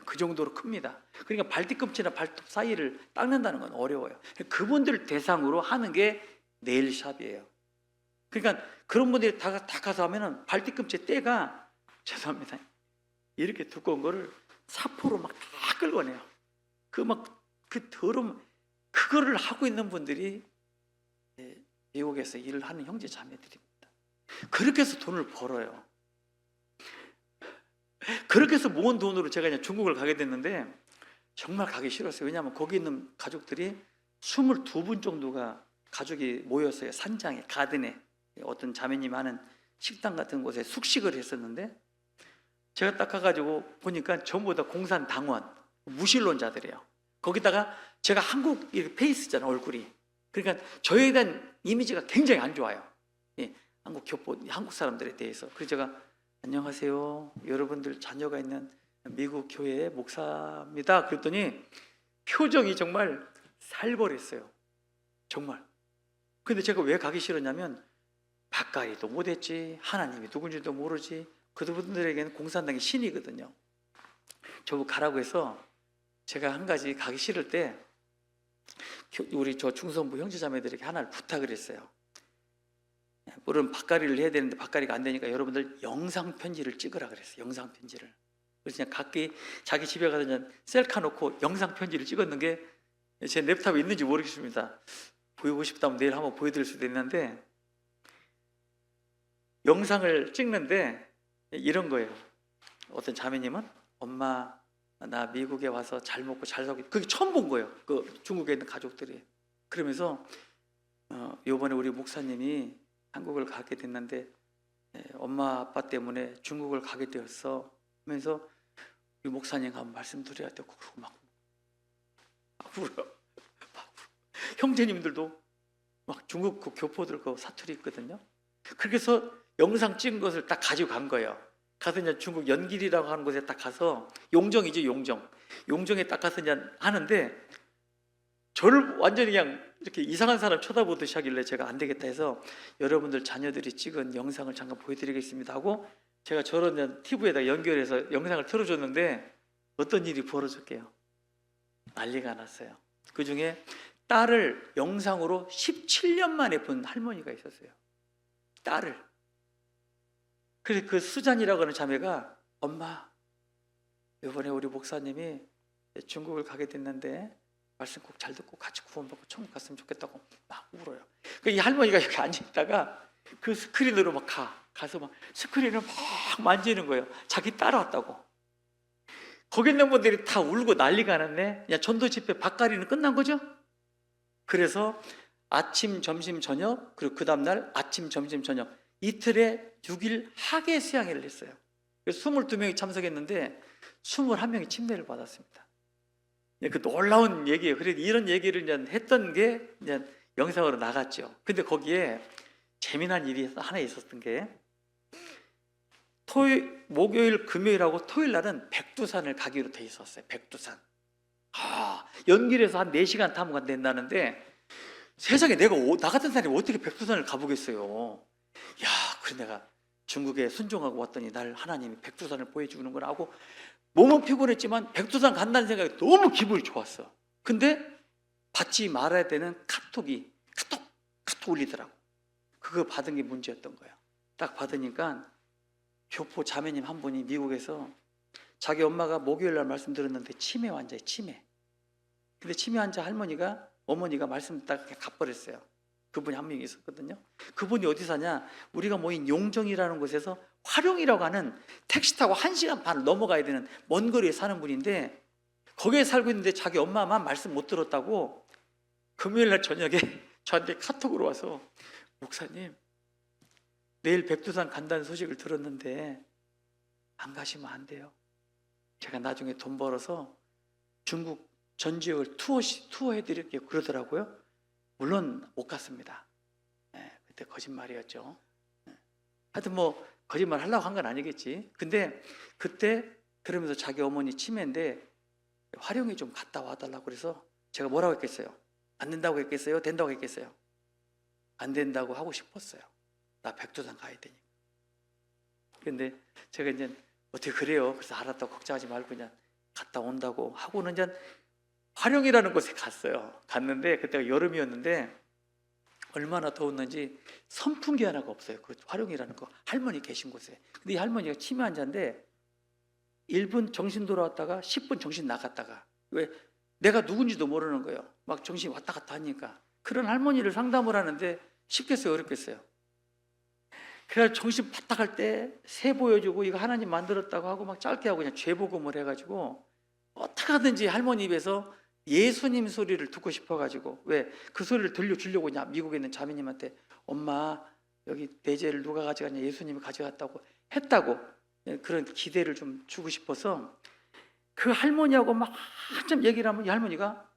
그 정도로 큽니다. 그러니까 발 뒤꿈치나 발톱 사이를 닦는다는 건 어려워요. 그분들 대상으로 하는 게 네일샵이에요. 그러니까 그런 분들이 다 가서 하면은 발 뒤꿈치 때가 죄송합니다. 이렇게 두꺼운 거를 사포로 막 다 긁어내요. 그 더러운 그거를 하고 있는 분들이 미국에서 일을 하는 형제 자매들입니다. 그렇게 해서 돈을 벌어요. 그렇게 해서 모은 돈으로 제가 이제 중국을 가게 됐는데 정말 가기 싫었어요. 왜냐하면 거기 있는 가족들이 22분 정도가 가족이 모였어요. 산장에, 가든에 어떤 자매님이 하는 식당 같은 곳에 숙식을 했었는데 제가 딱 가가지고 보니까 전부 다 공산당원, 무신론자들이에요. 거기다가 제가 한국 페이스잖아요, 얼굴이. 그러니까 저에 대한 이미지가 굉장히 안 좋아요. 예, 한국 교포, 한국 사람들에 대해서. 그래서 제가 안녕하세요, 여러분들 자녀가 있는 미국 교회의 목사입니다. 그랬더니 표정이 정말 살벌했어요. 정말. 근데 제가 왜 가기 싫었냐면 가까이도 못했지, 하나님이 누군지도 모르지, 그분들에게는 공산당이 신이거든요. 저보고 가라고 해서 제가 한 가지 가기 싫을 때 우리 저 중성부 형제자매들에게 하나를 부탁을 했어요. 물론 밭가리를 해야 되는데 밭가리가 안 되니까 여러분들 영상 편지를 찍으라 그랬어요. 영상 편지를. 그래서 그냥 각기 자기 집에 가서 그냥 셀카 놓고 영상 편지를 찍었는 게 제 랩탑에 있는지 모르겠습니다. 보이고 싶다면 내일 한번 보여드릴 수도 있는데, 영상을 찍는데 이런 거예요. 어떤 자매님은 엄마 나 미국에 와서 잘 먹고 잘 살고, 그게 처음 본 거예요. 그 중국에 있는 가족들이. 그러면서 요번에 우리 목사님이 한국을 가게 됐는데 엄마 아빠 때문에 중국을 가게 되었어 하면서 우리 목사님과 한번 말씀드려야 되고, 그러고 막 울어요. 형제님들도 막 중국 그 교포들 그 사투리 있거든요. 그래서 영상 찍은 것을 딱 가지고 간 거예요. 가서 이제 중국 연길이라고 하는 곳에 딱 가서, 용정이죠, 용정. 용정에 딱 가서 이제 하는데 저를 완전히 그냥 이렇게 이상한 사람 쳐다보듯이 하길래 제가 안 되겠다 해서 여러분들 자녀들이 찍은 영상을 잠깐 보여드리겠습니다 하고 제가 저런 TV에다 연결해서 영상을 틀어줬는데 어떤 일이 벌어졌게요? 난리가 났어요. 그 중에 딸을 영상으로 17년 만에 본 할머니가 있었어요. 딸을. 그래서 그 수잔이라고 하는 자매가 엄마 이번에 우리 목사님이 중국을 가게 됐는데 말씀 꼭 잘 듣고 같이 구원받고 천국 갔으면 좋겠다고 막 울어요. 이 할머니가 이렇게 앉아있다가 그 스크린으로 막 가서 막 스크린을 막 만지는 거예요. 자기 따라왔다고. 거기 있는 분들이 다 울고 난리가 났네. 야, 전도 집회 밭가리는 끝난 거죠? 그래서 아침, 점심, 저녁, 그리고 그 다음날 아침, 점심, 저녁 이틀에 6일 학예 수양회를 했어요. 그래서 22명이 참석했는데 21명이 침례를 받았습니다. 그 놀라운 얘기예요. 그래서 이런 얘기를 이제 했던 게 이제 영상으로 나갔죠. 근데 거기에 재미난 일이 하나 있었던 게, 목요일, 금요일하고 토요일 날은 백두산을 가기로 돼 있었어요. 백두산. 연길에서 한 4시간 타면 된다는데 세상에 내가 나 같은 사람이 어떻게 백두산을 가보겠어요. 야, 그래 내가 중국에 순종하고 왔더니 날 하나님이 백두산을 보여주는 거라 하고 몸은 피곤했지만 백두산 간다는 생각이 너무 기분이 좋았어. 근데 받지 말아야 되는 카톡이 카톡 올리더라고. 그거 받은 게 문제였던 거야. 딱 받으니까 교포 자매님 한 분이 미국에서 자기 엄마가 목요일 날 말씀 들었는데 치매 환자예요. 치매. 근데 치매 환자 어머니가 말씀 딱 가버렸어요. 그분이 한 명 있었거든요. 그분이 어디 사냐? 우리가 모인 용정이라는 곳에서 화룡이라고 하는 택시 타고 1시간 반을 넘어가야 되는 먼 거리에 사는 분인데 거기에 살고 있는데 자기 엄마만 말씀 못 들었다고 금요일 날 저녁에 저한테 카톡으로 와서 목사님 내일 백두산 간다는 소식을 들었는데 안 가시면 안 돼요. 제가 나중에 돈 벌어서 중국 전 지역을 투어해 드릴게요. 그러더라고요. 물론 못 갔습니다. 그때 거짓말이었죠. 하여튼 뭐 거짓말 하려고 한 건 아니겠지. 근데 그때 그러면서 자기 어머니 치매인데 화룡이 좀 갔다 와달라고 그래서 제가 뭐라고 했겠어요? 안 된다고 했겠어요? 된다고 했겠어요? 안 된다고 하고 싶었어요. 나 백두산 가야 되니까. 근데 제가 이제 어떻게 그래요? 그래서 알았다고 걱정하지 말고 그냥 갔다 온다고 하고는 이제 화룡이라는 곳에 갔어요. 갔는데 그때가 여름이었는데 얼마나 더웠는지 선풍기 하나가 없어요. 그 화룡이라는 거 할머니 계신 곳에. 근데 이 할머니가 치매 환자인데 1분 정신 돌아왔다가 10분 정신 나갔다가, 왜 내가 누군지도 모르는 거예요. 막 정신 왔다 갔다 하니까. 그런 할머니를 상담을 하는데 쉽겠어요, 어렵겠어요? 그래서 정신 바짝 할 때 새 보여주고 이거 하나님 만들었다고 하고 막 짧게 하고 그냥 죄복음을 해가지고 어떻게 하든지 할머니 입에서 예수님 소리를 듣고 싶어가지고, 왜 그 소리를 들려주려고 그냥 미국에 있는 자매님한테 엄마 여기 내 죄를 누가 가져갔냐, 예수님이 가져갔다고 했다고 그런 기대를 좀 주고 싶어서 그 할머니하고 막 한참 얘기를 하면 이 할머니가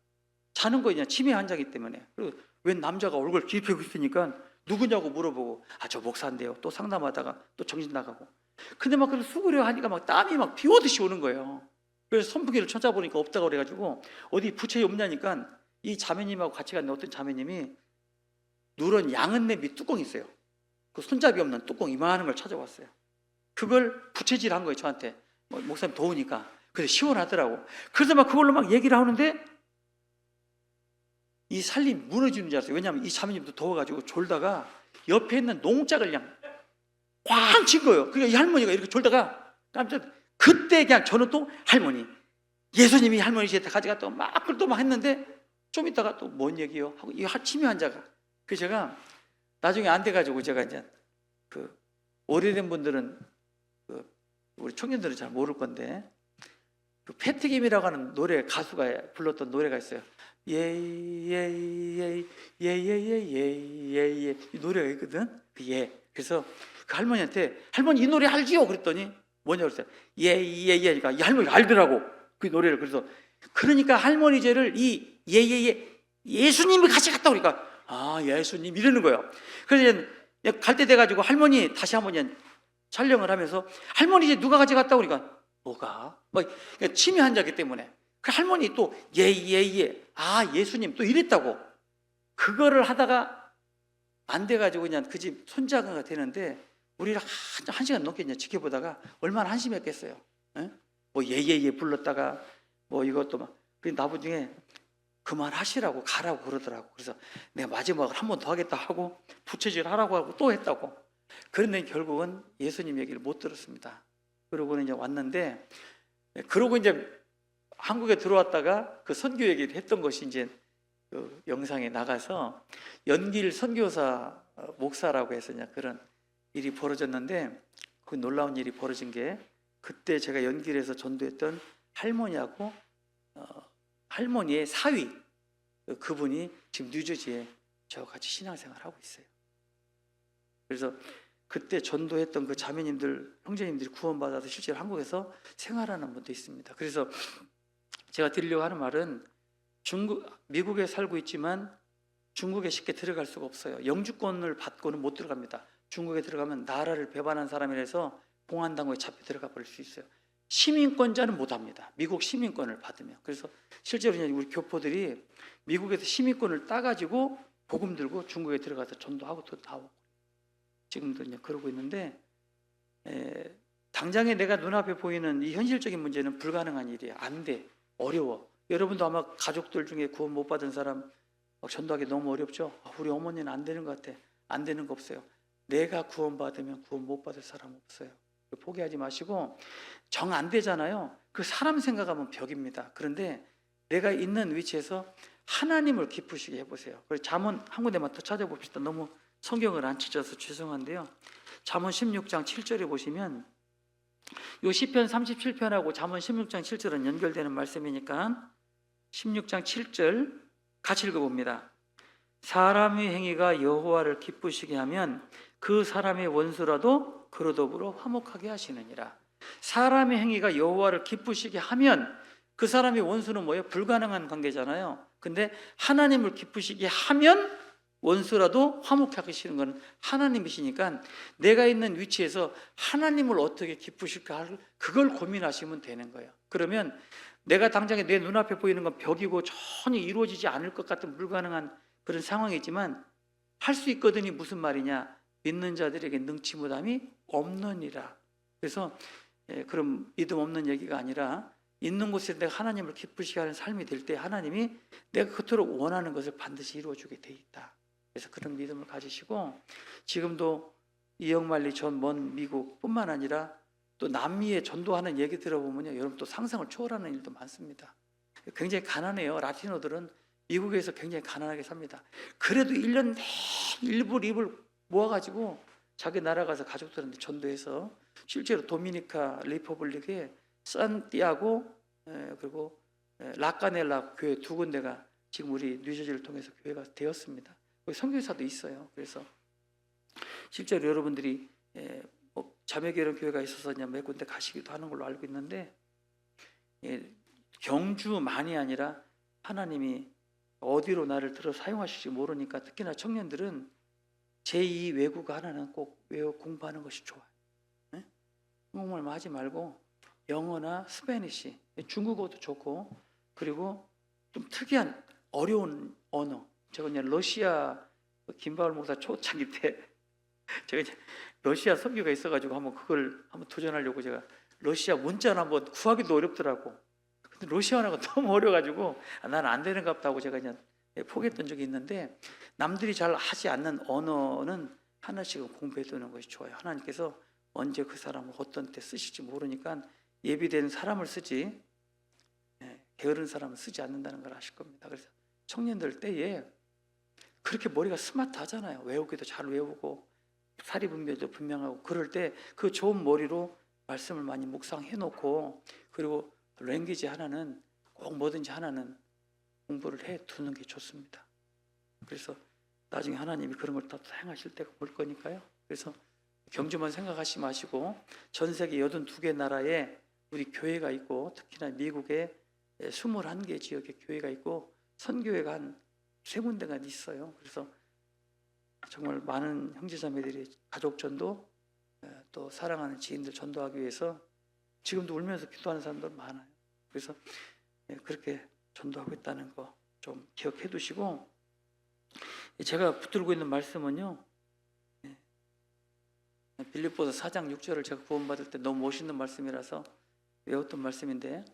자는 거예요. 치매 환자이기 때문에. 그리고 웬 남자가 얼굴 뒤집히고 있으니까 누구냐고 물어보고 저 목사인데요. 또 상담하다가 또 정신 나가고. 근데 막 그걸 수그려 하니까 막 땀이 막 비 오듯이 오는 거예요. 그래서 선풍기를 찾아보니까 없다고 그래가지고 어디 부채에 없냐니까 이 자매님하고 같이 갔는데 어떤 자매님이 누런 양은 냄비 뚜껑이 있어요. 그 손잡이 없는 뚜껑 이만한 걸 찾아왔어요. 그걸 부채질한 거예요, 저한테. 목사님 더우니까. 그래서 시원하더라고. 그래서 막 그걸로 막 얘기를 하는데 이 살림이 무너지는 줄 알았어요. 왜냐하면 이 자매님도 더워가지고 졸다가 옆에 있는 농짝을 그냥 꽝 친 거예요. 그러니까 이 할머니가 이렇게 졸다가 깜짝 그때 그냥 저는 또 할머니 예수님이 할머니 집에 가져갔다고 막 그걸 또 막 했는데 좀 있다가 또 뭔 얘기요? 하고 이 치매 환자가 그래서 제가 나중에 안 돼가지고 제가 이제 그 오래된 분들은 우리 청년들은 잘 모를 건데 그 패티김이라고 하는 노래 가수가 불렀던 노래가 있어요. 예예예예예예예예예 이 노래가 있거든. 예. 그래서 그 할머니한테 할머니 이 노래 알지요? 그랬더니 뭐냐고 그랬어요. 예예예. 그러니까 이 할머니가 알더라고 그 노래를. 그래서 그러니까 할머니 죄를 이 예예예 예수님이 같이 갔다 오니까 예수님 이러는 거예요. 그래서 갈 때 돼가지고 할머니 다시 한번 촬영을 하면서 할머니 이제 누가 가져갔다 오니까 뭐가? 치매 환자기 때문에 그 할머니 또 예예예 예수님 또 이랬다고 그거를 하다가 안 돼가지고 그냥 그 집 손자가 되는데 우리가 한 시간 넘게 그냥 지켜보다가 얼마나 한심했겠어요. 에? 뭐 예예예 불렀다가 뭐 이것도 막 나중에 그만하시라고 가라고 그러더라고. 그래서 내가 마지막으로 한 번 더 하겠다 하고 부채질 하라고 하고 또 했다고. 그런데 결국은 예수님 얘기를 못 들었습니다. 그러고는 이제 왔는데 그러고 이제 한국에 들어왔다가 그 선교 얘기를 했던 것이 이제 그 영상에 나가서 연길 선교사 목사라고 해서 그런 일이 벌어졌는데 그 놀라운 일이 벌어진 게 그때 제가 연길에서 전도했던 할머니하고 할머니의 사위 그분이 지금 뉴저지에 저와 같이 신앙생활을 하고 있어요. 그래서 그때 전도했던 그 자매님들, 형제님들이 구원받아서 실제로 한국에서 생활하는 분도 있습니다. 그래서 제가 드리려고 하는 말은 미국에 살고 있지만 중국에 쉽게 들어갈 수가 없어요. 영주권을 받고는 못 들어갑니다. 중국에 들어가면 나라를 배반한 사람이라서 공안당국에 잡혀 들어가 버릴 수 있어요. 시민권자는 못합니다. 미국 시민권을 받으면. 그래서 실제로 우리 교포들이 미국에서 시민권을 따가지고 복음 들고 중국에 들어가서 전도하고 또 나오고 지금도 그러고 있는데 당장에 내가 눈앞에 보이는 이 현실적인 문제는 불가능한 일이에요. 안 돼. 어려워. 여러분도 아마 가족들 중에 구원 못 받은 사람 전도하기 너무 어렵죠? 우리 어머니는 안 되는 것 같아. 안 되는 거 없어요. 내가 구원받으면 구원 못 받을 사람 없어요. 포기하지 마시고 정 안 되잖아요. 그 사람 생각하면 벽입니다. 그런데 내가 있는 위치에서 하나님을 기쁘시게 해보세요. 그래서 잠언 한 군데만 더 찾아봅시다. 너무 성경을 안 찾아서 죄송한데요. 잠언 16장 7절에 보시면 요 시편 37편하고 잠언 16장 7절은 연결되는 말씀이니까 16장 7절 같이 읽어봅니다. 사람의 행위가 여호와를 기쁘시게 하면 그 사람의 원수라도 그로 더불어 화목하게 하시느니라. 사람의 행위가 여호와를 기쁘시게 하면 그 사람의 원수는 뭐예요? 불가능한 관계잖아요. 근데 하나님을 기쁘시게 하면 원수라도 화목하게 하시는 건 하나님이시니까 내가 있는 위치에서 하나님을 어떻게 기쁘실까 그걸 고민하시면 되는 거예요. 그러면 내가 당장에 내 눈앞에 보이는 건 벽이고 전혀 이루어지지 않을 것 같은 불가능한 그런 상황이지만 할 수 있거든이 무슨 말이냐? 믿는 자들에게 능치 못함이 없느니라. 그래서 그럼 믿음 없는 얘기가 아니라 있는 곳에 내가 하나님을 기쁘시게 하는 삶이 될 때 하나님이 내가 그토록 원하는 것을 반드시 이루어주게 돼 있다. 그래서 그런 믿음을 가지시고 지금도 이영만리 전 먼 미국뿐만 아니라 또 남미에 전도하는 얘기 들어보면요, 여러분 또 상상을 초월하는 일도 많습니다. 굉장히 가난해요. 라티노들은 미국에서 굉장히 가난하게 삽니다. 그래도 1년 내 일불 입을 모아가지고 자기 나라 가서 가족들한테 전도해서 실제로 도미니카 리퍼블릭에 산티아고 그리고 라카넬라 교회 두 군데가 지금 우리 뉴저지를 통해서 교회가 되었습니다. 거기 선교사도 있어요. 그래서 실제로 여러분들이 자매교회 교회가 있어서 몇 군데 가시기도 하는 걸로 알고 있는데 경주만이 아니라 하나님이 어디로 나를 들어 사용하실지 모르니까 특히나 청년들은 제2 외국어 하나는 꼭 외워 공부하는 것이 좋아요. 네? 한국말만 하지 말고 영어나 스페니시, 중국어도 좋고, 그리고 좀 특이한 어려운 언어. 제가 이제 러시아 김바울 목사 초창기 때 제가 이제 러시아 선교가 있어가지고 그걸 한번 도전하려고 제가 러시아 문자를 한번 구하기도 어렵더라고. 근데 러시아어가 너무 어려가지고 나는 안 되는가 보다 하고 제가 그냥 포기했던 적이 있는데, 남들이 잘 하지 않는 언어는 하나씩은 공부해 두는 것이 좋아요. 하나님께서 언제 그 사람을 어떤 때 쓰실지 모르니까 예비된 사람을 쓰지 게으른 사람을 쓰지 않는다는 걸 아실 겁니다. 그래서 청년들 때에 그렇게 머리가 스마트하잖아요. 외우기도 잘 외우고 사리분별도 분명하고, 그럴 때 그 좋은 머리로 말씀을 많이 묵상해 놓고, 그리고 랭귀지 하나는 꼭 뭐든지 하나는 공부를 해 두는 게 좋습니다. 그래서 나중에 하나님이 그런 걸 다 행하실 때가 올 거니까요. 그래서 경주만 생각하지 마시고 전 세계 82개 나라에 우리 교회가 있고, 특히나 미국에 21개 지역에 교회가 있고 선교회가 한 3군데가 있어요. 그래서 정말 많은 형제자매들이 가족 전도, 또 사랑하는 지인들 전도하기 위해서 지금도 울면서 기도하는 사람들 많아요. 그래서 그렇게 전도하고 있다는 거 좀 기억해 두시고, 제가 붙들고 있는 말씀은요, 빌립보서 4장 6절을 제가 구원받을 때 너무 멋있는 말씀이라서 외웠던 말씀인데,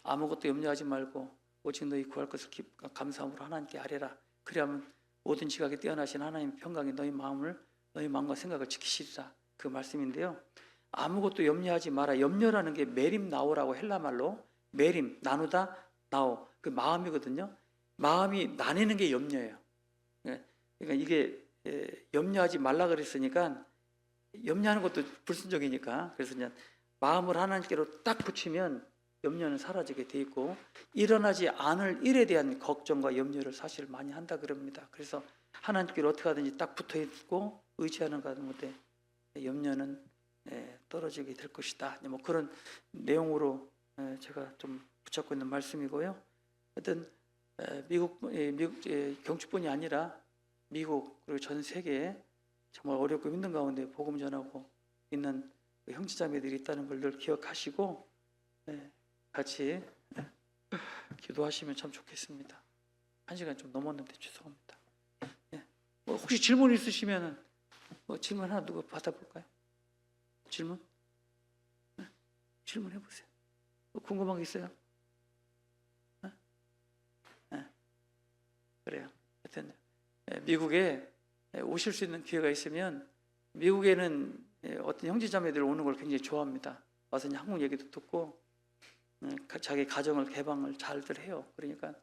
아무것도 염려하지 말고 오직 너희 구할 것을 감사함으로 하나님께 아뢰라. 그리하면 모든 지각에 뛰어나신 하나님 평강이 너희 마음과 생각을 지키시리라. 그 말씀인데요, 아무것도 염려하지 마라. 염려라는 게 메림 나오라고 헬라말로 메림, 나누다, 나오, 그 마음이거든요. 마음이 나뉘는 게 염려예요. 그러니까 이게 염려하지 말라 그랬으니까, 염려하는 것도 불순종이니까, 그래서 그냥 마음을 하나님께로 딱 붙이면 염려는 사라지게 돼 있고, 일어나지 않을 일에 대한 걱정과 염려를 사실 많이 한다 그럽니다. 그래서 하나님께로 어떻게 하든지 딱 붙어 있고 의지하는 가운데 염려는 떨어지게 될 것이다. 뭐 그런 내용으로 제가 좀 붙잡고 있는 말씀이고요. 하여튼 미국 경주뿐이 아니라 미국 그리고 전 세계에 정말 어렵고 힘든 가운데 복음 전하고 있는 형제자매들이 있다는 걸 늘 기억하시고 같이 기도하시면 참 좋겠습니다. 1시간 좀 넘었는데 죄송합니다. 뭐 혹시 질문 있으시면 질문 하나 누가 받아볼까요? 질문? 질문 해보세요. 궁금한 게 있어요? 그래요. 하여튼 미국에 오실 수 있는 기회가 있으면, 미국에는 어떤 형제자매들 오는 걸 굉장히 좋아합니다. 와서 한국 얘기도 듣고 자기 가정을 개방을 잘들 해요. 그러니까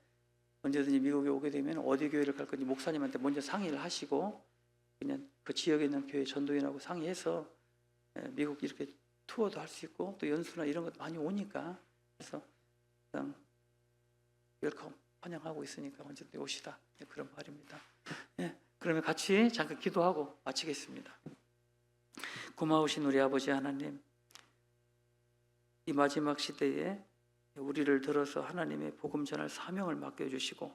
언제든지 미국에 오게 되면 어디 교회를 갈 건지 목사님한테 먼저 상의를 하시고, 그냥 그 지역에 있는 교회 전도인하고 상의해서 미국 이렇게 투어도 할 수 있고, 또 연수나 이런 것 많이 오니까, 그래서 그냥 웰컴 환영하고 있으니까 언제든지 오시다, 그런 말입니다. 그러면 같이 잠깐 기도하고 마치겠습니다. 고마우신 우리 아버지 하나님, 이 마지막 시대에 우리를 들어서 하나님의 복음 전할 사명을 맡겨주시고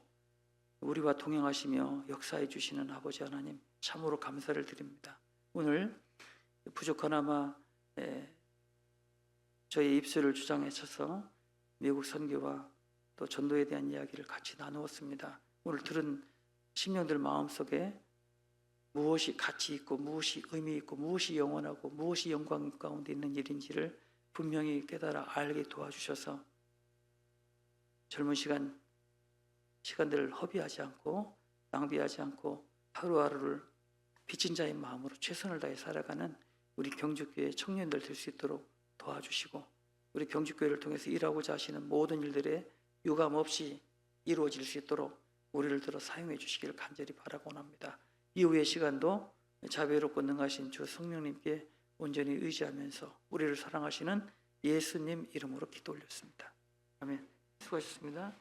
우리와 동행하시며 역사해 주시는 아버지 하나님, 참으로 감사를 드립니다. 오늘 부족하나마 저희 입술을 주장해 쳐서 미국 선교와 또 전도에 대한 이야기를 같이 나누었습니다. 오늘 들은 심령들 마음속에 무엇이 가치 있고 무엇이 의미 있고 무엇이 영원하고 무엇이 영광 가운데 있는 일인지를 분명히 깨달아 알게 도와주셔서 젊은 시간들을 허비하지 않고 낭비하지 않고 하루하루를 빚진 자의 마음으로 최선을 다해 살아가는 우리 경주교회 청년들 될 수 있도록 도와주시고, 우리 경주교회를 통해서 일하고자 하시는 모든 일들에 유감 없이 이루어질 수 있도록 우리를 들어 사용해 주시기를 간절히 바라고 합니다. 이후의 시간도 자비롭고 능하신 주 성령님께 온전히 의지하면서 우리를 사랑하시는 예수님 이름으로 기도 올렸습니다. 아멘. 수고하셨습니다.